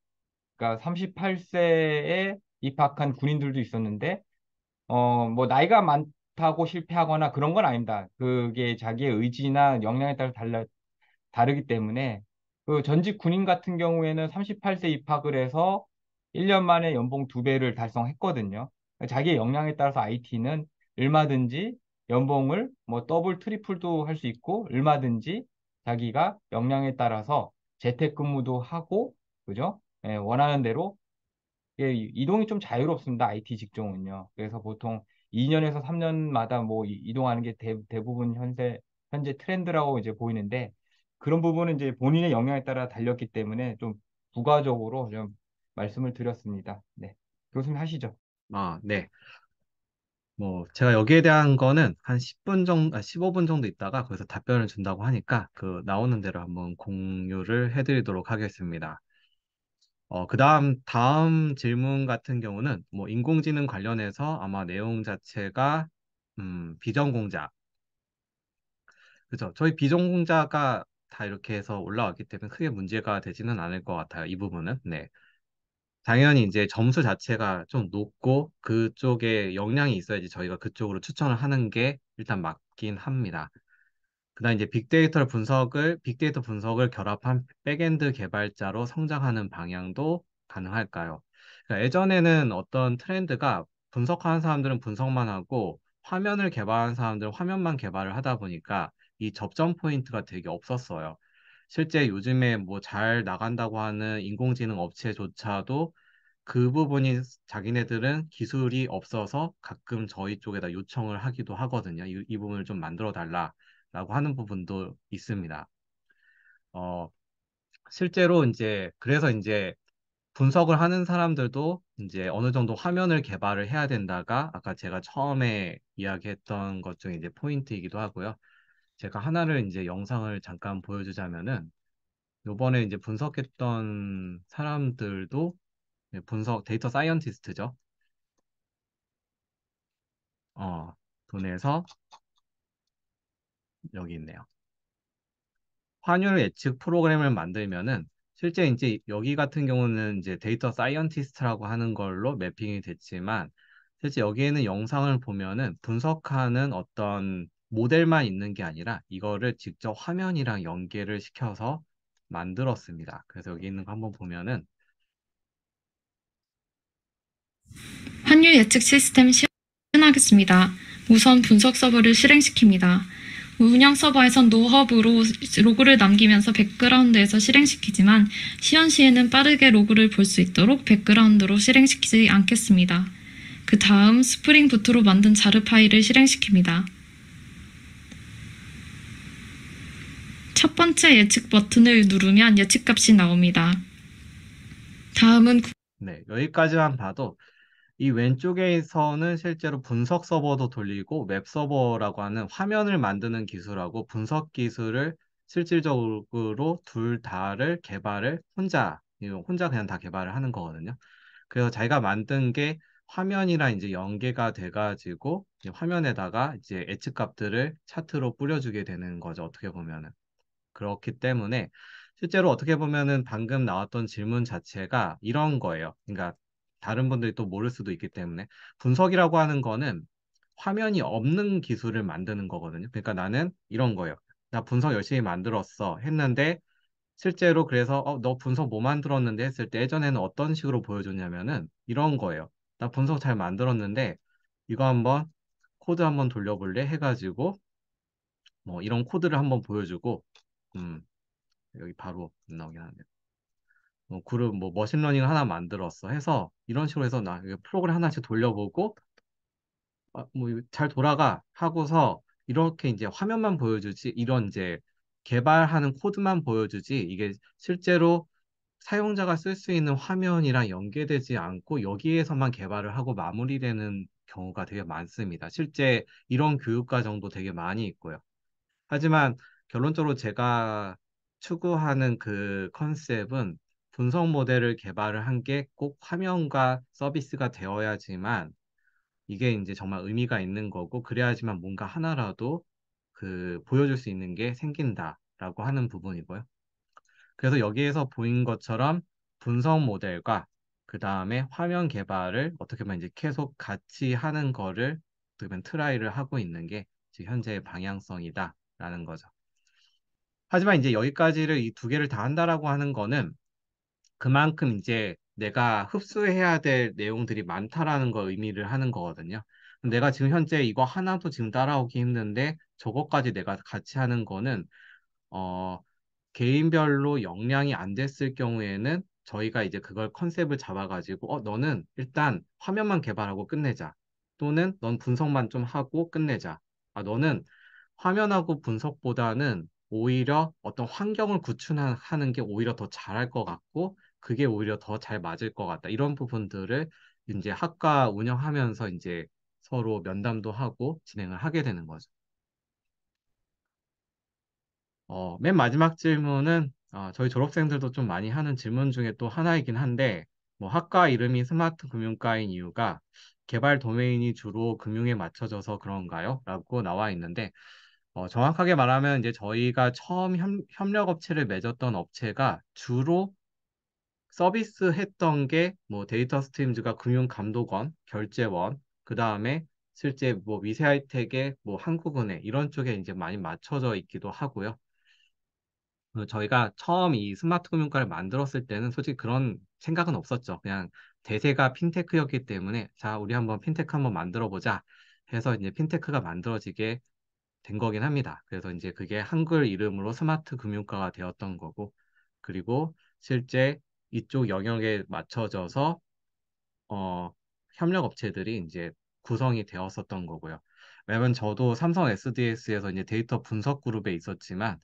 그러니까 38세에 입학한 군인들도 있었는데, 뭐, 나이가 많다고 실패하거나 그런 건 아닙니다. 그게 자기의 의지나 역량에 따라 다르기 때문에, 그 전직 군인 같은 경우에는 38세 입학을 해서 1년 만에 연봉 2배를 달성했거든요. 자기의 역량에 따라서 IT는 얼마든지 연봉을 뭐 더블, 트리플도 할 수 있고, 얼마든지 자기가 역량에 따라서 재택근무도 하고, 그죠? 예, 원하는 대로 예, 이동이 좀 자유롭습니다. IT 직종은요. 그래서 보통 2년에서 3년마다 뭐 이동하는 게 대부분 현재 트렌드라고 이제 보이는데 그런 부분은 이제 본인의 역량에 따라 달렸기 때문에 좀 부가적으로 좀 말씀을 드렸습니다. 네. 교수님 하시죠. 네. 뭐, 제가 여기에 대한 거는 한 10분 정도, 15분 정도 있다가 거기서 답변을 준다고 하니까 그 나오는 대로 한번 공유를 해드리도록 하겠습니다. 다음 질문 같은 경우는 뭐 인공지능 관련해서 아마 내용 자체가 비전공자. 그죠? 저희 비전공자가 다 이렇게 해서 올라왔기 때문에 크게 문제가 되지는 않을 것 같아요. 이 부분은. 네. 당연히 이제 점수 자체가 좀 높고 그쪽에 역량이 있어야지 저희가 그쪽으로 추천을 하는 게 일단 맞긴 합니다. 그다음 이제 빅데이터 분석을 결합한 백엔드 개발자로 성장하는 방향도 가능할까요? 그러니까 예전에는 어떤 트렌드가 분석하는 사람들은 분석만 하고 화면을 개발하는 사람들은 화면만 개발을 하다 보니까 이 접점 포인트가 되게 없었어요. 실제 요즘에 뭐 잘 나간다고 하는 인공지능 업체조차도 그 부분이 자기네들은 기술이 없어서 가끔 저희 쪽에다 요청을 하기도 하거든요. 이 부분을 좀 만들어 달라라고 하는 부분도 있습니다. 어, 실제로 이제 그래서 이제 분석을 하는 사람들도 이제 어느 정도 화면을 개발을 해야 된다가 아까 제가 처음에 이야기했던 것 중에 이제 포인트이기도 하고요. 제가 하나를 이제 영상을 잠깐 보여주자면은 요번에 이제 분석했던 사람들도 데이터 사이언티스트죠. 돈에서 여기 있네요. 환율 예측 프로그램을 만들면은 실제 이제 여기 같은 경우는 이제 데이터 사이언티스트라고 하는 걸로 매핑이 됐지만 실제 여기에는 영상을 보면은 분석하는 어떤 모델만 있는 게 아니라 이거를 직접 화면이랑 연계를 시켜서 만들었습니다. 그래서 여기 있는 거 한번 보면은 환율 예측 시스템 실행하겠습니다. 우선 분석 서버를 실행시킵니다. 운영 서버에선 노허브로 로그를 남기면서 백그라운드에서 실행시키지만 시연 시에는 빠르게 로그를 볼 수 있도록 백그라운드로 실행시키지 않겠습니다. 그 다음 스프링 부트로 만든 자르 파일을 실행시킵니다. 첫 번째 예측 버튼을 누르면 예측값이 나옵니다. 다음은 네, 여기까지만 봐도 이 왼쪽에서는 실제로 분석 서버도 돌리고 웹 서버라고 하는 화면을 만드는 기술하고 분석 기술을 실질적으로 둘 다를 개발을 혼자 그냥 다 개발을 하는 거거든요. 그래서 자기가 만든 게 화면이랑 이제 연계가 돼가지고 이제 화면에다가 이제 예측 값들을 차트로 뿌려주게 되는 거죠. 어떻게 보면은. 그렇기 때문에 실제로 어떻게 보면은 방금 나왔던 질문 자체가 이런 거예요. 그러니까 다른 분들이 또 모를 수도 있기 때문에 분석이라고 하는 거는 화면이 없는 기술을 만드는 거거든요. 그러니까 나는 이런 거예요. 나 분석 열심히 만들었어 했는데 실제로 그래서 너 분석 뭐 만들었는데 했을 때 예전에는 어떤 식으로 보여줬냐면은 이런 거예요. 나 분석 잘 만들었는데 이거 한번 코드 한번 돌려볼래 해가지고 뭐 이런 코드를 한번 보여주고 음, 여기 바로 안 나오긴 하네요. 그룹 뭐 머신러닝 하나 만들었어 해서 이런 식으로 해서 나 이거 프로그램 하나씩 돌려보고 뭐잘 돌아가 하고서 이렇게 이제 화면만 보여주지 이런 이제 개발하는 코드만 보여주지 이게 실제로 사용자가 쓸 수 있는 화면이랑 연계되지 않고 여기에서만 개발을 하고 마무리되는 경우가 되게 많습니다. 실제 이런 교육 과정도 되게 많이 있고요. 하지만 결론적으로 제가 추구하는 그 컨셉은 분석 모델을 개발을 한 게 꼭 화면과 서비스가 되어야지만 이게 이제 정말 의미가 있는 거고 그래야지만 뭔가 하나라도 그 보여줄 수 있는 게 생긴다라고 하는 부분이고요. 그래서 여기에서 보인 것처럼 분석 모델과 그 다음에 화면 개발을 어떻게 보면 이제 계속 같이 하는 거를 어떻게 보면 트라이를 하고 있는 게 지금 현재의 방향성이다라는 거죠. 하지만 이제 여기까지를 이 두 개를 다 한다라고 하는 거는 그만큼 이제 내가 흡수해야 될 내용들이 많다라는 걸 의미를 하는 거거든요. 내가 지금 현재 이거 하나도 지금 따라오기 힘든데 저것까지 내가 같이 하는 거는 어, 개인별로 역량이 안 됐을 경우에는 저희가 이제 그걸 컨셉을 잡아가지고 너는 일단 화면만 개발하고 끝내자. 또는 넌 분석만 좀 하고 끝내자. 너는 화면하고 분석보다는 오히려 어떤 환경을 구축하는 게 오히려 더 잘할 것 같고 그게 오히려 더 잘 맞을 것 같다. 이런 부분들을 이제 학과 운영하면서 이제 서로 면담도 하고 진행을 하게 되는 거죠. 맨 마지막 질문은 저희 졸업생들도 좀 많이 하는 질문 중에 또 하나이긴 한데, 뭐 학과 이름이 스마트 금융과인 이유가 개발 도메인이 주로 금융에 맞춰져서 그런가요? 라고 나와 있는데, 정확하게 말하면 이제 저희가 처음 협력업체를 맺었던 업체가 주로 서비스 했던 게 뭐 데이터 스트림즈가 금융감독원, 결제원, 그 다음에 실제 뭐 미세하이텍의 뭐 한국은행 이런 쪽에 이제 많이 맞춰져 있기도 하고요. 저희가 처음 이 스마트 금융과를 만들었을 때는 솔직히 그런 생각은 없었죠. 그냥 대세가 핀테크였기 때문에 자, 우리 한번 핀테크 한번 만들어 보자 해서 이제 핀테크가 만들어지게 된 거긴 합니다. 그래서 이제 그게 한글 이름으로 스마트 금융과가 되었던 거고 그리고 실제 이쪽 영역에 맞춰져서 어, 협력 업체들이 이제 구성이 되었었던 거고요. 왜냐면 저도 삼성 SDS에서 이제 데이터 분석 그룹에 있었지만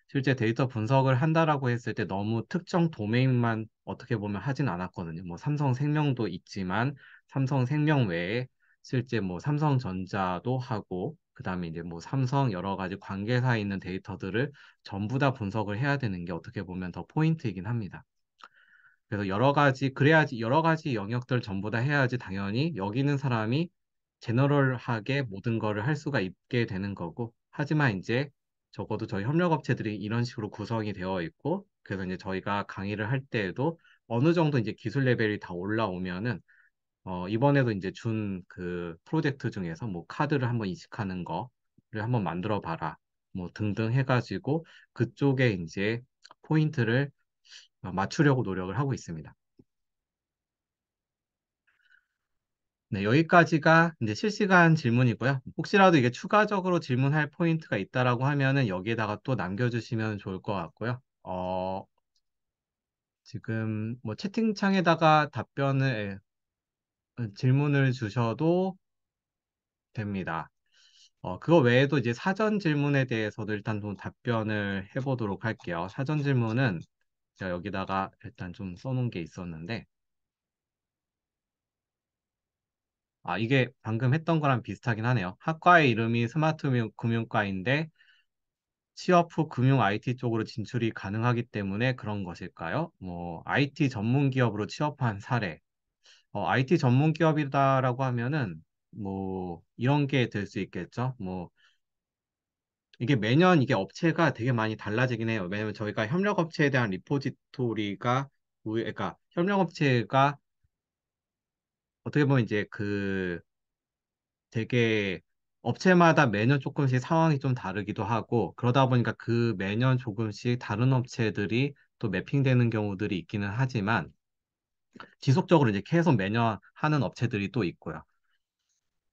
실제 데이터 분석을 한다라고 했을 때 너무 특정 도메인만 어떻게 보면 하진 않았거든요. 뭐 삼성생명도 있지만 삼성생명 외에 실제 뭐 삼성전자도 하고 그다음에 이제 뭐 삼성 여러 가지 관계사에 있는 데이터들을 전부 다 분석을 해야 되는 게 어떻게 보면 더 포인트이긴 합니다. 그래서 그래야지 여러 가지 영역들 전부 다 해야지 당연히 여기 있는 사람이 제너럴하게 모든 거를 할 수가 있게 되는 거고. 하지만 이제 적어도 저희 협력업체들이 이런 식으로 구성이 되어 있고, 그래서 이제 저희가 강의를 할 때에도 어느 정도 이제 기술 레벨이 다 올라오면은, 이번에도 이제 준 그 프로젝트 중에서 뭐 카드를 한번 이식하는 거를 한번 만들어 봐라. 뭐 등등 해가지고 그쪽에 이제 포인트를 맞추려고 노력을 하고 있습니다. 네, 여기까지가 이제 실시간 질문이고요. 혹시라도 이게 추가적으로 질문할 포인트가 있다라고 하면은 여기에다가 또 남겨주시면 좋을 것 같고요. 지금 뭐 채팅창에다가 질문을 주셔도 됩니다. 그거 외에도 이제 사전 질문에 대해서도 일단 좀 답변을 해보도록 할게요. 사전 질문은 제가 여기다가 일단 좀 써놓은 게 있었는데, 이게 방금 했던 거랑 비슷하긴 하네요. 학과의 이름이 스마트 금융과인데 취업 후 금융 IT 쪽으로 진출이 가능하기 때문에 그런 것일까요? 뭐, IT 전문 기업으로 취업한 사례. IT 전문 기업이다라고 하면은 뭐, 이런 게 될 수 있겠죠. 뭐, 이게 매년 이게 업체가 되게 많이 달라지긴 해요. 왜냐면 저희가 협력업체에 대한 리포지토리가, 그러니까 협력업체가 어떻게 보면 이제 되게 업체마다 매년 조금씩 상황이 좀 다르기도 하고 그러다 보니까 그 매년 조금씩 다른 업체들이 또 매핑되는 경우들이 있기는 하지만 지속적으로 이제 계속 매년 하는 업체들이 또 있고요.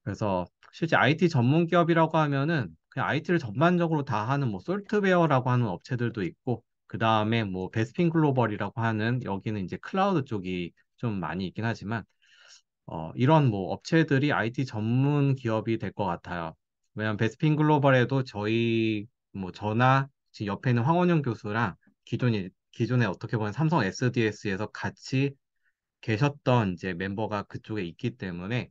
그래서 실제 IT 전문 기업이라고 하면은 그냥 IT를 전반적으로 다 하는 뭐 솔트웨어라고 하는 업체들도 있고 그 다음에 뭐 베스핀 글로벌이라고 하는 여기는 이제 클라우드 쪽이 좀 많이 있긴 하지만 이런 뭐 업체들이 IT 전문 기업이 될 것 같아요. 왜냐면 베스핀 글로벌에도 저희 뭐 저나 지금 옆에 있는 황원영 교수랑 기존에 어떻게 보면 삼성 SDS에서 같이 계셨던 이제 멤버가 그쪽에 있기 때문에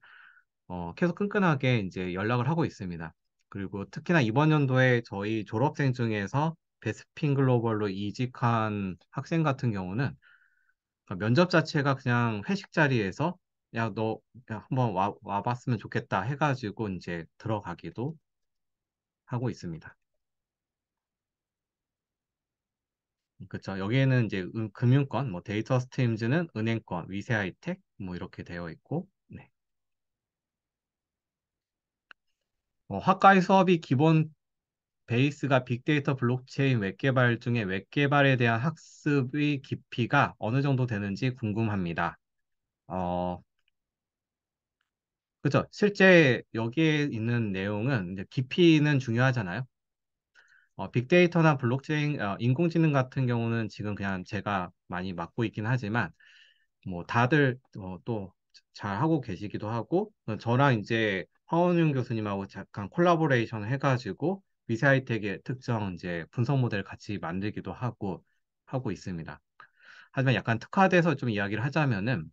계속 끈끈하게 이제 연락을 하고 있습니다. 그리고 특히나 이번 연도에 저희 졸업생 중에서 베스핀 글로벌로 이직한 학생 같은 경우는 면접 자체가 그냥 회식 자리에서 야, 너 한번 와봤으면 좋겠다 해가지고 이제 들어가기도 하고 있습니다. 그렇죠. 여기에는 이제 금융권, 뭐 데이터 스트림즈는 은행권, 위세 하이텍 뭐 이렇게 되어 있고, 네. 학과의 수업이 기본 베이스가 빅데이터 블록체인 웹 개발 중에 웹 개발에 대한 학습의 깊이가 어느 정도 되는지 궁금합니다. 어, 그죠. 실제 여기에 있는 내용은 이제 깊이는 중요하잖아요. 빅데이터나 블록체인, 인공지능 같은 경우는 지금 그냥 제가 많이 맡고 있긴 하지만, 뭐 다들 또 잘 하고 계시기도 하고, 저랑 이제 황원윤 교수님하고 잠깐 콜라보레이션 해가지고 미세하이텍의 특정 이제 분석 모델 같이 만들기도 하고 있습니다. 하지만 약간 특화돼서 좀 이야기를 하자면은,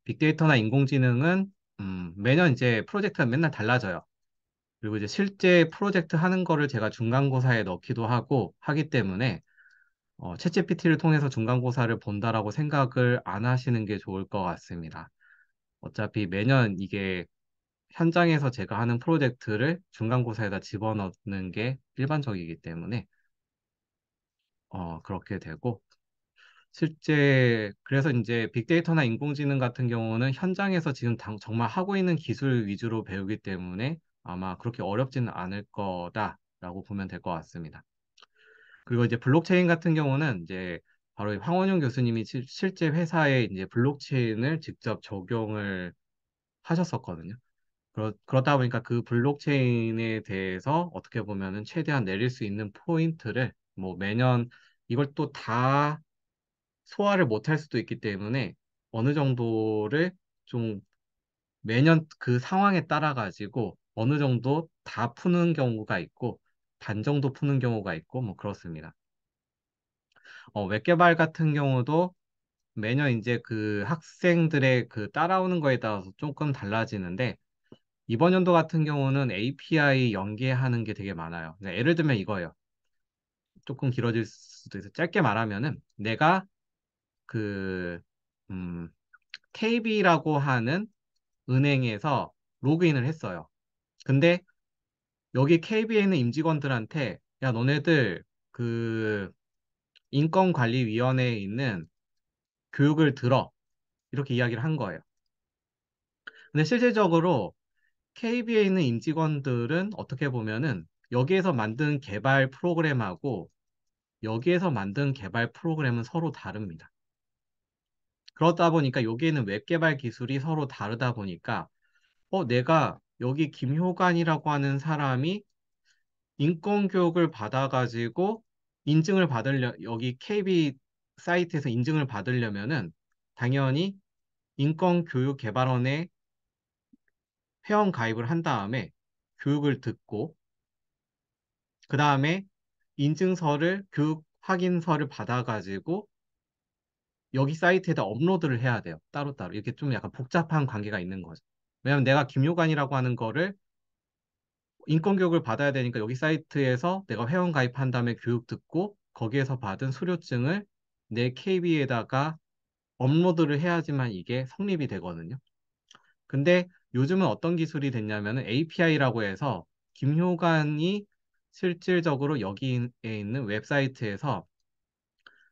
빅데이터나 인공지능은 매년 이제 프로젝트가 맨날 달라져요. 그리고 이제 실제 프로젝트 하는 거를 제가 중간고사에 넣기도 하기 때문에 챗GPT를 통해서 중간고사를 본다라고 생각을 안 하시는 게 좋을 것 같습니다. 어차피 매년 이게 현장에서 제가 하는 프로젝트를 중간고사에다 집어넣는 게 일반적이기 때문에 그렇게 되고 실제 그래서 이제 빅데이터나 인공지능 같은 경우는 현장에서 지금 정말 하고 있는 기술 위주로 배우기 때문에 아마 그렇게 어렵지는 않을 거다라고 보면 될 것 같습니다. 그리고 이제 블록체인 같은 경우는 이제 바로 황원용 교수님이 실제 회사에 이제 블록체인을 직접 적용을 하셨었거든요. 그러다 보니까 그 블록체인에 대해서 어떻게 보면은 최대한 내릴 수 있는 포인트를 뭐 매년 이걸 또 다 소화를 못할 수도 있기 때문에 어느 정도를 좀 매년 그 상황에 따라 가지고 어느 정도 다 푸는 경우가 있고 반 정도 푸는 경우가 있고 뭐 그렇습니다. 웹 개발 같은 경우도 매년 이제 그 학생들의 그 따라오는 거에 따라서 조금 달라지는데 이번 연도 같은 경우는 API 연계하는 게 되게 많아요. 예를 들면 이거예요. 조금 길어질 수도 있어. 짧게 말하면은 내가 그 음, KB라고 하는 은행에서 로그인을 했어요. 근데 여기 KB에 있는 임직원들한테 야 너네들 그 인권관리위원회에 있는 교육을 들어 이렇게 이야기를 한 거예요. 근데 실질적으로 KB에 있는 임직원들은 어떻게 보면은 여기에서 만든 개발 프로그램하고 여기에서 만든 개발 프로그램은 서로 다릅니다. 그러다 보니까 여기에는 웹 개발 기술이 서로 다르다 보니까 내가 여기 김효관이라고 하는 사람이 인권 교육을 받아가지고 여기 KB 사이트에서 인증을 받으려면은 당연히 인권교육개발원에 회원 가입을 한 다음에 교육을 듣고 그 다음에 인증서를 교육 확인서를 받아가지고 여기 사이트에다 업로드를 해야 돼요. 따로따로. 이렇게 좀 약간 복잡한 관계가 있는 거죠. 왜냐면 내가 김요관이라고 하는 거를 인권교육을 받아야 되니까 여기 사이트에서 내가 회원 가입한 다음에 교육 듣고 거기에서 받은 수료증을 내 KB에다가 업로드를 해야지만 이게 성립이 되거든요. 근데 요즘은 어떤 기술이 됐냐면은 API라고 해서 김효관이 실질적으로 여기에 있는 웹사이트에서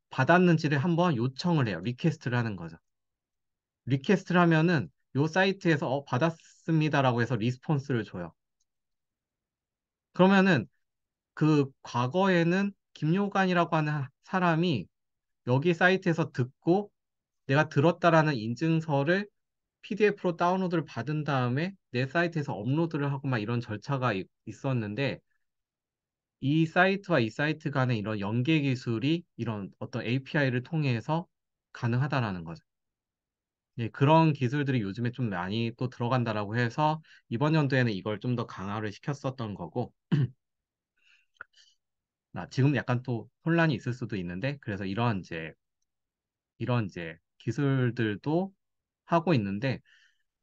받았는지를 한번 요청을 해요. 리퀘스트를 하는 거죠. 리퀘스트를 하면은 요 사이트에서 받았습니다라고 해서 리스폰스를 줘요. 그러면은 그 과거에는 김요관이라고 하는 사람이 여기 사이트에서 듣고 내가 들었다라는 인증서를 PDF로 다운로드를 받은 다음에 내 사이트에서 업로드를 하고 막 이런 절차가 있었는데 이 사이트와 이 사이트 간의 이런 연계 기술이 이런 어떤 API를 통해서 가능하다라는 거죠. 예, 그런 기술들이 요즘에 좀 많이 또 들어간다라고 해서 이번 연도에는 이걸 좀 더 강화를 시켰었던 거고 지금 약간 또 혼란이 있을 수도 있는데 그래서 이런 이제 기술들도 하고 있는데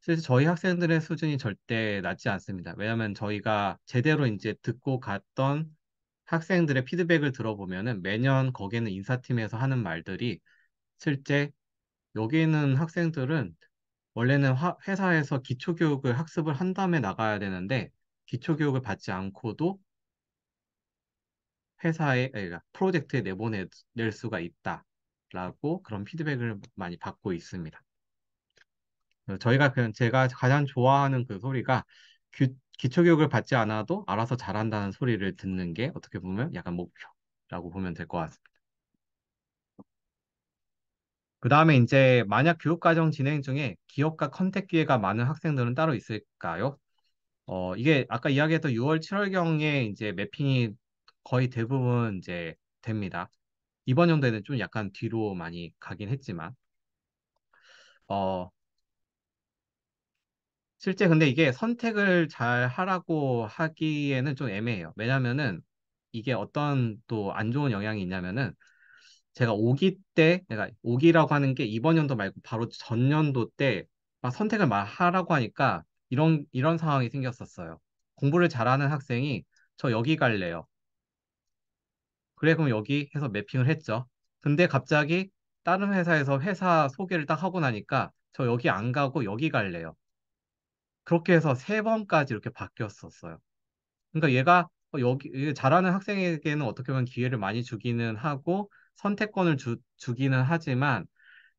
사실 저희 학생들의 수준이 절대 낮지 않습니다. 왜냐하면 저희가 제대로 이제 듣고 갔던 학생들의 피드백을 들어보면은 매년 거기는 인사팀에서 하는 말들이 실제 여기 있는 학생들은 원래는 회사에서 기초교육을 학습을 한 다음에 나가야 되는데 기초교육을 받지 않고도 회사에 그러니까 프로젝트에 내보낼 수가 있다라고 그런 피드백을 많이 받고 있습니다. 저희가 그냥 제가 가장 좋아하는 그 소리가 기초교육을 받지 않아도 알아서 잘한다는 소리를 듣는 게 어떻게 보면 약간 목표라고 보면 될 것 같습니다. 그 다음에 이제 만약 교육과정 진행 중에 기업과 컨택 기회가 많은 학생들은 따로 있을까요? 이게 아까 이야기했던 6월, 7월경에 이제 매핑이 거의 대부분 이제 됩니다. 이번 연도에는 좀 약간 뒤로 많이 가긴 했지만, 어, 실제 근데 이게 선택을 잘 하라고 하기에는 좀 애매해요. 왜냐면은 이게 어떤 또 안 좋은 영향이 있냐면은 제가 5기 때, 내가 5기라고 하는 게 이번 연도 말고 바로 전년도 때 막 선택을 막 하라고 하니까 이런 상황이 생겼었어요. 공부를 잘하는 학생이 저 여기 갈래요. 그래, 그럼 여기 해서 매핑을 했죠. 근데 갑자기 다른 회사에서 회사 소개를 딱 하고 나니까 저 여기 안 가고 여기 갈래요. 그렇게 해서 3번까지 이렇게 바뀌었었어요. 그러니까 얘가 여기 잘하는 학생에게는 어떻게 보면 기회를 많이 주기는 하고 선택권을 주기는 하지만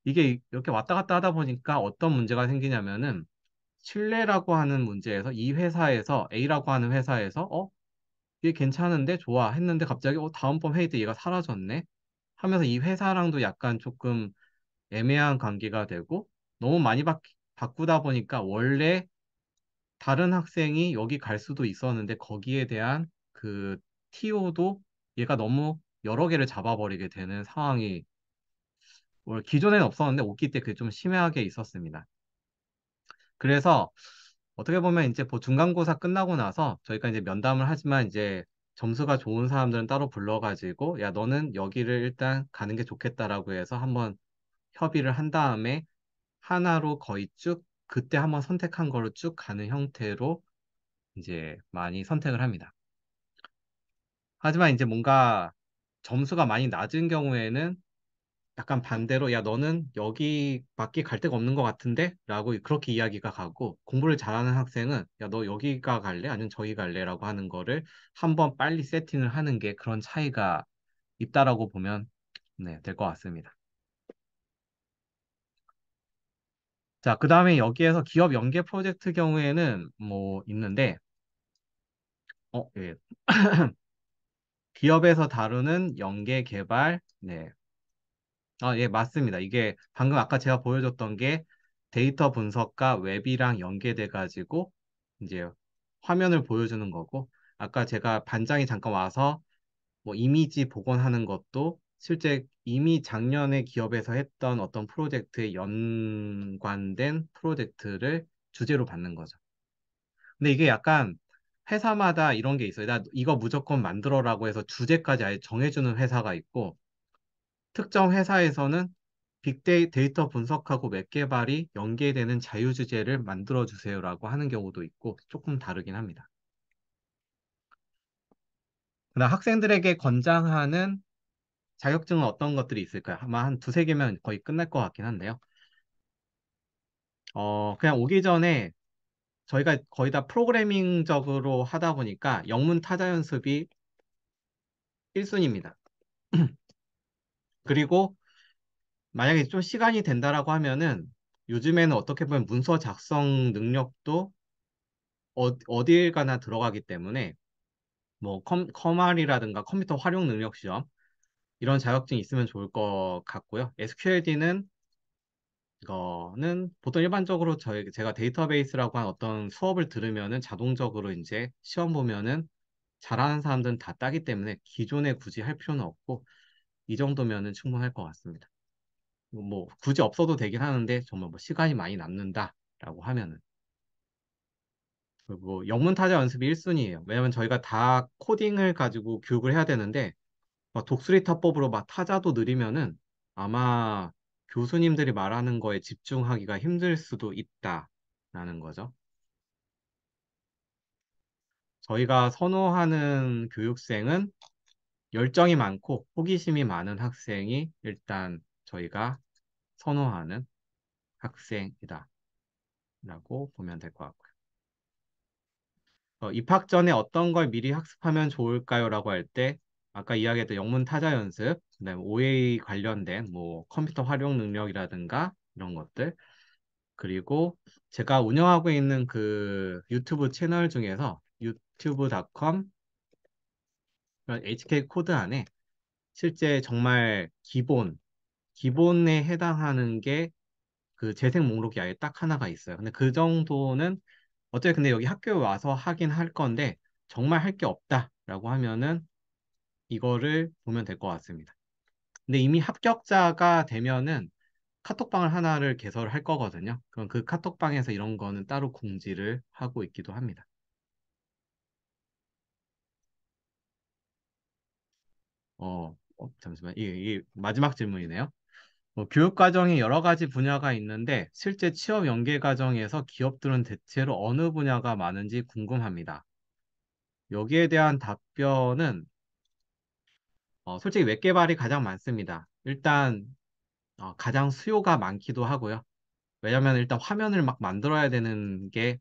이게 이렇게 왔다 갔다 하다 보니까 어떤 문제가 생기냐면은 신뢰라고 하는 문제에서 이 회사에서 A라고 하는 회사에서 얘 괜찮은데 좋아 했는데 갑자기 다음번 회의 때 얘가 사라졌네 하면서 이 회사랑도 약간 조금 애매한 관계가 되고 너무 많이 바꾸다 보니까 원래 다른 학생이 여기 갈 수도 있었는데 거기에 대한 그 TO도 얘가 너무 여러 개를 잡아버리게 되는 상황이 원래 기존에는 없었는데 오기 때 그게 좀 심하게 있었습니다. 그래서 어떻게 보면 이제 중간고사 끝나고 나서 저희가 이제 면담을 하지만 이제 점수가 좋은 사람들은 따로 불러가지고 야 너는 여기를 일단 가는 게 좋겠다라고 해서 한번 협의를 한 다음에 하나로 거의 쭉 그때 한번 선택한 걸로 쭉 가는 형태로 이제 많이 선택을 합니다. 하지만 이제 뭔가 점수가 많이 낮은 경우에는 약간 반대로 야 너는 여기밖에 갈 데가 없는 것 같은데? 라고 그렇게 이야기가 가고 공부를 잘하는 학생은 야 너 여기가 갈래? 아니면 저기 갈래? 라고 하는 거를 한번 빨리 세팅을 하는 게 그런 차이가 있다라고 보면 네, 될 것 같습니다. 자, 그 다음에 여기에서 기업 연계 프로젝트 경우에는 뭐 있는데 예. 기업에서 다루는 연계 개발 네, 예, 맞습니다. 이게 방금 아까 제가 보여줬던 게 데이터 분석과 웹이랑 연계돼 가지고 이제 화면을 보여주는 거고 아까 제가 반장이 잠깐 와서 뭐 이미지 복원하는 것도 실제 이미 작년에 기업에서 했던 어떤 프로젝트에 연관된 프로젝트를 주제로 받는 거죠. 근데 이게 약간 회사마다 이런 게 있어요. 나 이거 무조건 만들어라고 해서 주제까지 아예 정해주는 회사가 있고, 특정 회사에서는 빅데이터 분석하고 웹 개발이 연계되는 자유주제를 만들어주세요라고 하는 경우도 있고, 조금 다르긴 합니다. 그다음 학생들에게 권장하는 자격증은 어떤 것들이 있을까요? 아마 한 두세 개면 거의 끝날 것 같긴 한데요. 그냥 오기 전에 저희가 거의 다 프로그래밍적으로 하다 보니까 영문 타자 연습이 1순위입니다. 그리고 만약에 좀 시간이 된다라고 하면은 요즘에는 어떻게 보면 문서 작성 능력도 어딜 가나 들어가기 때문에 뭐 컴알이라든가 컴퓨터 활용 능력 시험 이런 자격증이 있으면 좋을 것 같고요. SQLD는 이거는 보통 일반적으로 제가 데이터베이스라고 한 어떤 수업을 들으면은 자동적으로 이제 시험 보면은 잘하는 사람들은 다 따기 때문에 기존에 굳이 할 필요는 없고 이 정도면은 충분할 것 같습니다. 뭐 굳이 없어도 되긴 하는데 정말 뭐 시간이 많이 남는다라고 하면은 그리고 영문 타자 연습이 1순위예요. 왜냐면 저희가 다 코딩을 가지고 교육을 해야 되는데 막 독수리 타법으로 막 타자도 느리면은 아마 교수님들이 말하는 거에 집중하기가 힘들 수도 있다라는 거죠. 저희가 선호하는 교육생은 열정이 많고 호기심이 많은 학생이 일단 저희가 선호하는 학생이다라고 보면 될 것 같고요. 입학 전에 어떤 걸 미리 학습하면 좋을까요? 라고 할 때 아까 이야기했던 영문 타자 연습, 그다음에 OA 관련된 뭐 컴퓨터 활용 능력이라든가 이런 것들 그리고 제가 운영하고 있는 그 유튜브 채널 중에서 유튜브.com HK 코드 안에 실제 정말 기본에 해당하는 게 그 재생 목록이 아예 딱 하나가 있어요. 근데 그 정도는 어차피 근데 여기 학교에 와서 하긴 할 건데 정말 할 게 없다라고 하면은 이거를 보면 될 것 같습니다. 근데 이미 합격자가 되면은 카톡방을 하나를 개설할 거거든요. 그럼 그 카톡방에서 이런 거는 따로 공지를 하고 있기도 합니다. 잠시만. 이게 마지막 질문이네요. 교육 과정이 여러 가지 분야가 있는데 실제 취업 연계 과정에서 기업들은 대체로 어느 분야가 많은지 궁금합니다. 여기에 대한 답변은 솔직히 웹 개발이 가장 많습니다. 일단 가장 수요가 많기도 하고요. 왜냐면 일단 화면을 막 만들어야 되는 게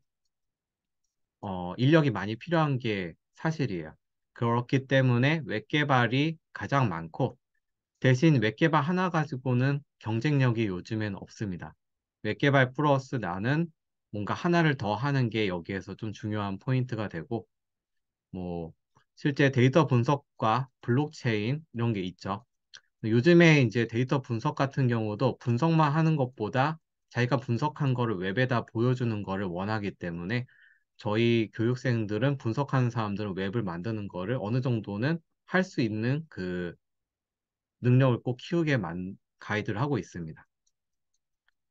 인력이 많이 필요한 게 사실이에요. 그렇기 때문에 웹 개발이 가장 많고 대신 웹 개발 하나 가지고는 경쟁력이 요즘엔 없습니다. 웹 개발 플러스 나는 뭔가 하나를 더 하는 게 여기에서 좀 중요한 포인트가 되고 뭐 실제 데이터 분석과 블록체인 이런 게 있죠. 요즘에 이제 데이터 분석 같은 경우도 분석만 하는 것보다 자기가 분석한 거를 웹에다 보여주는 거를 원하기 때문에 저희 교육생들은 분석하는 사람들은 웹을 만드는 거를 어느 정도는 할 수 있는 그 능력을 꼭 키우게 가이드를 하고 있습니다.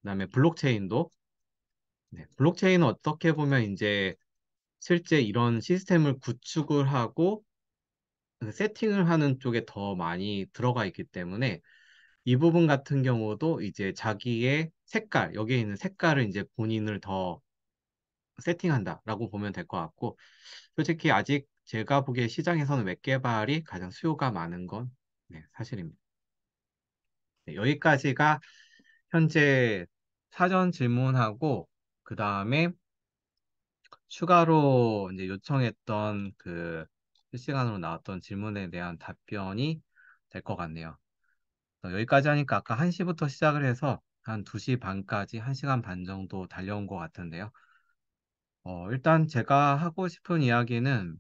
그다음에 블록체인도 블록체인은 어떻게 보면 이제 실제 이런 시스템을 구축을 하고 세팅을 하는 쪽에 더 많이 들어가 있기 때문에 이 부분 같은 경우도 이제 자기의 색깔, 여기에 있는 색깔을 이제 본인을 더 세팅한다라고 보면 될 것 같고, 솔직히 아직 제가 보기에 시장에서는 웹 개발이 가장 수요가 많은 건 사실입니다. 여기까지가 현재 사전 질문하고, 그 다음에 추가로 이제 요청했던 그 실시간으로 나왔던 질문에 대한 답변이 될 것 같네요. 여기까지 하니까 아까 1시부터 시작을 해서 한 2시 반까지 1시간 반 정도 달려온 것 같은데요. 일단 제가 하고 싶은 이야기는,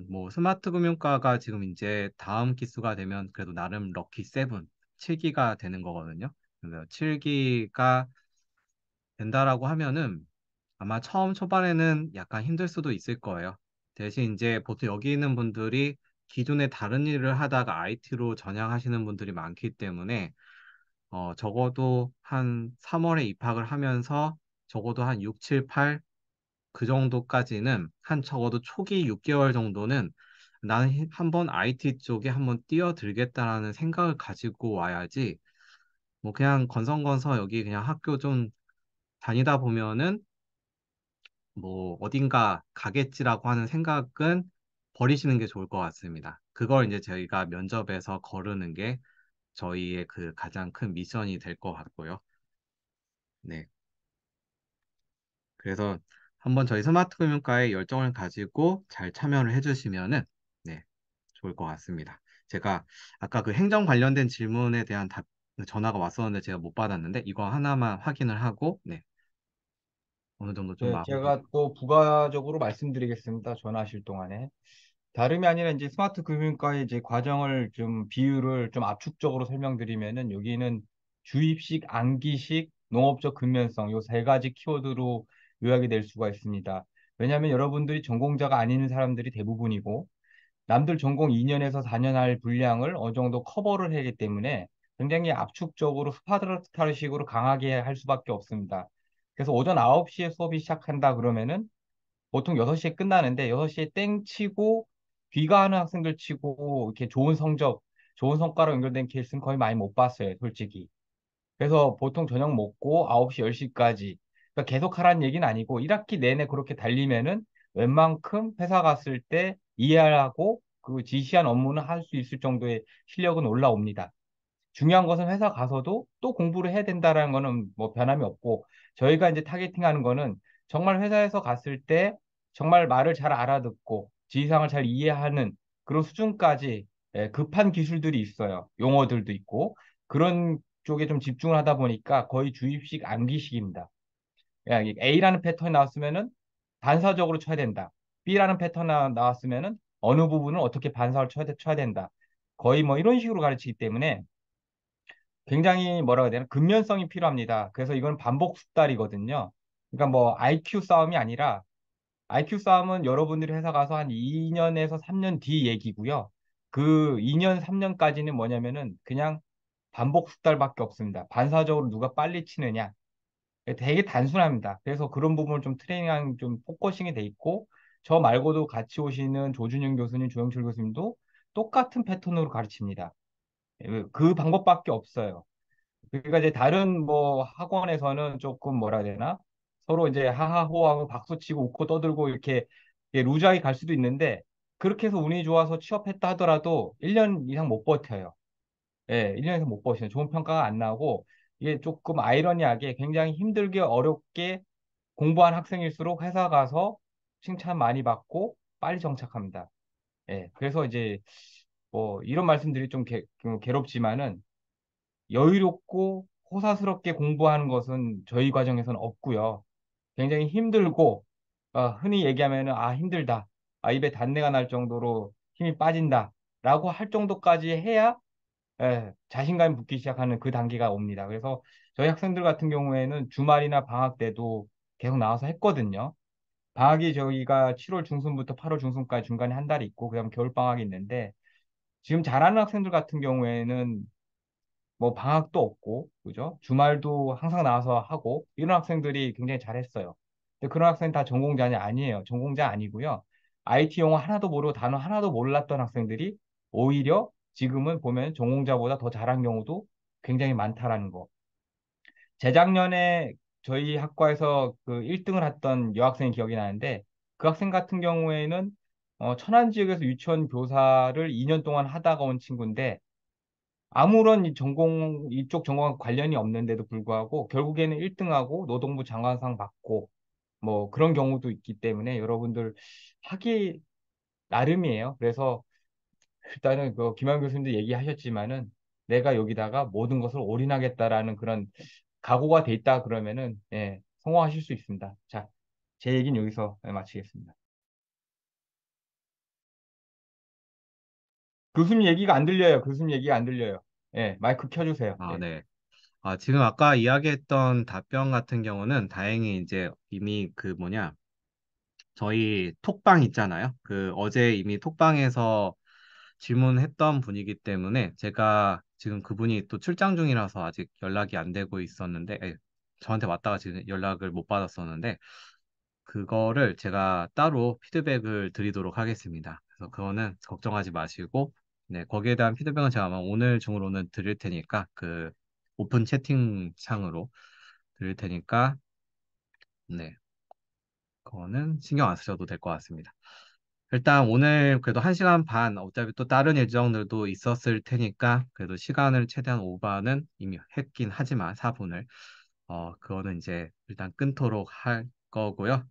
뭐, 스마트 금융과가 지금 이제 다음 기수가 되면 그래도 나름 럭키 세븐, 7기가 되는 거거든요. 그래서 7기가 된다라고 하면은 아마 처음 초반에는 약간 힘들 수도 있을 거예요. 대신 이제 보통 여기 있는 분들이 기존에 다른 일을 하다가 IT로 전향하시는 분들이 많기 때문에 적어도 한 3월에 입학을 하면서 적어도 한 6, 7, 8 그 정도까지는 한 적어도 초기 6개월 정도는 나는 한번 IT 쪽에 한번 뛰어들겠다라는 생각을 가지고 와야지 뭐 그냥 건성건성 여기 그냥 학교 좀 다니다 보면은 뭐 어딘가 가겠지라고 하는 생각은 버리시는 게 좋을 것 같습니다. 그걸 이제 저희가 면접에서 거르는 게 저희의 그 가장 큰 미션이 될 것 같고요. 네. 그래서 한번 저희 스마트 금융과에 열정을 가지고 잘 참여를 해주시면은 네, 좋을 것 같습니다. 제가 아까 그 행정 관련된 질문에 대한 전화가 왔었는데 제가 못 받았는데 이거 하나만 확인을 하고 네, 어느 정도 좀 네, 마무리. 제가 또 부가적으로 말씀드리겠습니다. 전화하실 동안에. 다름이 아니라 이제 스마트 금융과의 이제 과정을 좀 비율을 좀 압축적으로 설명드리면은 여기는 주입식, 암기식, 농업적 근면성 요 세 가지 키워드로 요약이 될 수가 있습니다. 왜냐하면 여러분들이 전공자가 아닌 사람들이 대부분이고 남들 전공 2년에서 4년 할 분량을 어느 정도 커버를 하기 때문에 굉장히 압축적으로 스파르타식으로 강하게 할 수밖에 없습니다. 그래서 오전 9시에 수업이 시작한다 그러면은 보통 6시에 끝나는데 6시에 땡 치고 귀가하는 학생들 치고 이렇게 좋은 성적, 좋은 성과로 연결된 케이스는 거의 많이 못 봤어요, 솔직히. 그래서 보통 저녁 먹고 9시, 10시까지. 그러니까 계속 하라는 얘기는 아니고 1학기 내내 그렇게 달리면은 웬만큼 회사 갔을 때 이해하고 그 지시한 업무는 할 수 있을 정도의 실력은 올라옵니다. 중요한 것은 회사 가서도 또 공부를 해야 된다라는 거는 뭐 변함이 없고 저희가 이제 타겟팅하는 거는 정말 회사에서 갔을 때 정말 말을 잘 알아듣고 지시사항을 잘 이해하는 그런 수준까지 급한 기술들이 있어요. 용어들도 있고 그런 쪽에 좀 집중을 하다 보니까 거의 주입식 암기식입니다. 야, 이 A라는 패턴이 나왔으면은 반사적으로 쳐야 된다. B라는 패턴이 나왔으면은 어느 부분을 어떻게 반사를 쳐야 된다. 거의 뭐 이런 식으로 가르치기 때문에 굉장히 뭐라고 해야 되나 근면성이 필요합니다. 그래서 이건 반복 숙달이거든요. 그러니까 뭐 IQ 싸움이 아니라 IQ 싸움은 여러분들이 회사 가서 한 2년에서 3년 뒤 얘기고요. 그 2년, 3년까지는 뭐냐면은 그냥 반복 숙달밖에 없습니다. 반사적으로 누가 빨리 치느냐. 되게 단순합니다. 그래서 그런 부분을 좀 트레이닝한 좀 포커싱이 돼 있고 저 말고도 같이 오시는 조준영 교수님, 조영철 교수님도 똑같은 패턴으로 가르칩니다. 그 방법밖에 없어요. 그러니까 이제 다른 뭐 학원에서는 조금 뭐라 해야 되나? 서로 이제 하하호하고 박수치고 웃고 떠들고 이렇게 루즈하게 갈 수도 있는데 그렇게 해서 운이 좋아서 취업했다 하더라도 1년 이상 못 버텨요. 예, 1년 이상 못 버텨요. 좋은 평가가 안 나오고 이게 조금 아이러니하게 굉장히 힘들게 어렵게 공부한 학생일수록 회사 가서 칭찬 많이 받고 빨리 정착합니다. 예, 그래서 이제 뭐 이런 말씀들이 좀 괴롭지만은 여유롭고 호사스럽게 공부하는 것은 저희 과정에서는 없고요. 굉장히 힘들고 흔히 얘기하면은 힘들다. 입에 단내가 날 정도로 힘이 빠진다. 라고 할 정도까지 해야 자신감이 붙기 시작하는 그 단계가 옵니다. 그래서 저희 학생들 같은 경우에는 주말이나 방학 때도 계속 나와서 했거든요. 방학이 저희가 7월 중순부터 8월 중순까지 중간에 한 달 있고 그다음 겨울 방학이 있는데 지금 잘하는 학생들 같은 경우에는 뭐 방학도 없고, 그죠? 주말도 항상 나와서 하고, 이런 학생들이 굉장히 잘했어요. 근데 그런 학생 다 전공자냐? 아니에요. 전공자 아니고요. IT 용어 하나도 모르고 단어 하나도 몰랐던 학생들이 오히려 지금은 보면 전공자보다 더 잘한 경우도 굉장히 많다라는 거. 재작년에 저희 학과에서 그 1등을 했던 여학생이 기억이 나는데, 그 학생 같은 경우에는 천안 지역에서 유치원 교사를 2년 동안 하다가 온 친구인데, 아무런 이쪽 전공과 관련이 없는데도 불구하고 결국에는 1등하고 노동부 장관상 받고 뭐 그런 경우도 있기 때문에 여러분들 하기 나름이에요. 그래서 일단은 그 김한 교수님도 얘기하셨지만은 내가 여기다가 모든 것을 올인하겠다라는 그런 각오가 돼 있다 그러면은 성공하실 수 있습니다. 자, 제 얘기는 여기서 마치겠습니다. 교수님 얘기가 안 들려요. 교수님 얘기가 안 들려요. 마이크 켜주세요. 예. 네. 지금 아까 이야기했던 답변 같은 경우는 다행히 이제 이미 그 뭐냐, 저희 톡방 있잖아요. 그 어제 이미 톡방에서 질문했던 분이기 때문에 제가 지금 그분이 또 출장 중이라서 아직 연락이 안 되고 있었는데, 저한테 왔다가 지금 연락을 못 받았었는데, 그거를 제가 따로 피드백을 드리도록 하겠습니다. 그래서 그거는 걱정하지 마시고, 네, 거기에 대한 피드백은 제가 아마 오늘 중으로는 드릴 테니까, 그 오픈 채팅창으로 드릴 테니까, 네, 그거는 신경 안 쓰셔도 될 것 같습니다. 일단 오늘 그래도 1시간 반, 어차피 또 다른 일정들도 있었을 테니까, 그래도 시간을 최대한 오버는 이미 했긴 하지만 4분을, 그거는 이제 일단 끊도록 할 거고요.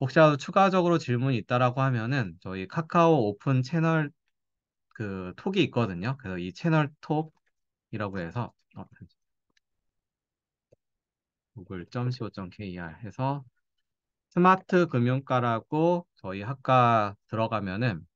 혹시라도 추가적으로 질문이 있다라고 하면은 저희 카카오 오픈 채널 그 톡이 있거든요. 그래서 이 채널 톡이라고 해서 google.co.kr 해서 스마트 금융과라고 저희 학과 들어가면은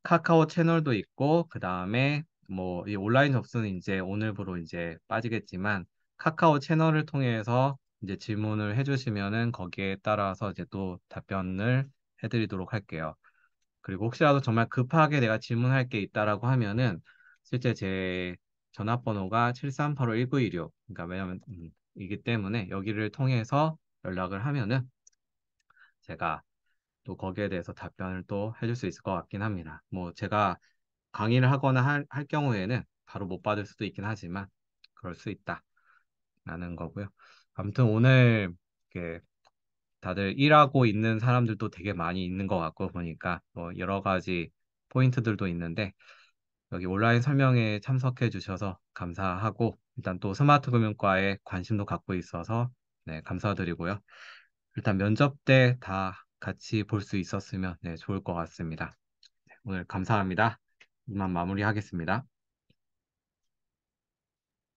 카카오 채널도 있고, 그 다음에 뭐 이 온라인 접수는 이제 오늘부로 이제 빠지겠지만 카카오 채널을 통해서 이제 질문을 해주시면은 거기에 따라서 이제 또 답변을 해드리도록 할게요. 그리고 혹시라도 정말 급하게 내가 질문할 게 있다라고 하면은 실제 제 전화번호가 7385-1916. 그러니까 왜냐면 이기 때문에 여기를 통해서 연락을 하면은 제가 또 거기에 대해서 답변을 또 해줄 수 있을 것 같긴 합니다. 뭐 제가 강의를 하거나 할 경우에는 바로 못 받을 수도 있긴 하지만 그럴 수 있다라는 거고요. 아무튼 오늘 이렇게 다들 일하고 있는 사람들도 되게 많이 있는 것 같고 보니까 뭐 여러 가지 포인트들도 있는데 여기 온라인 설명회에 참석해 주셔서 감사하고 일단 또 스마트 금융과에 관심도 갖고 있어서 네, 감사드리고요. 일단 면접 때 다 같이 볼 수 있었으면 네, 좋을 것 같습니다. 오늘 감사합니다. 이만 마무리하겠습니다.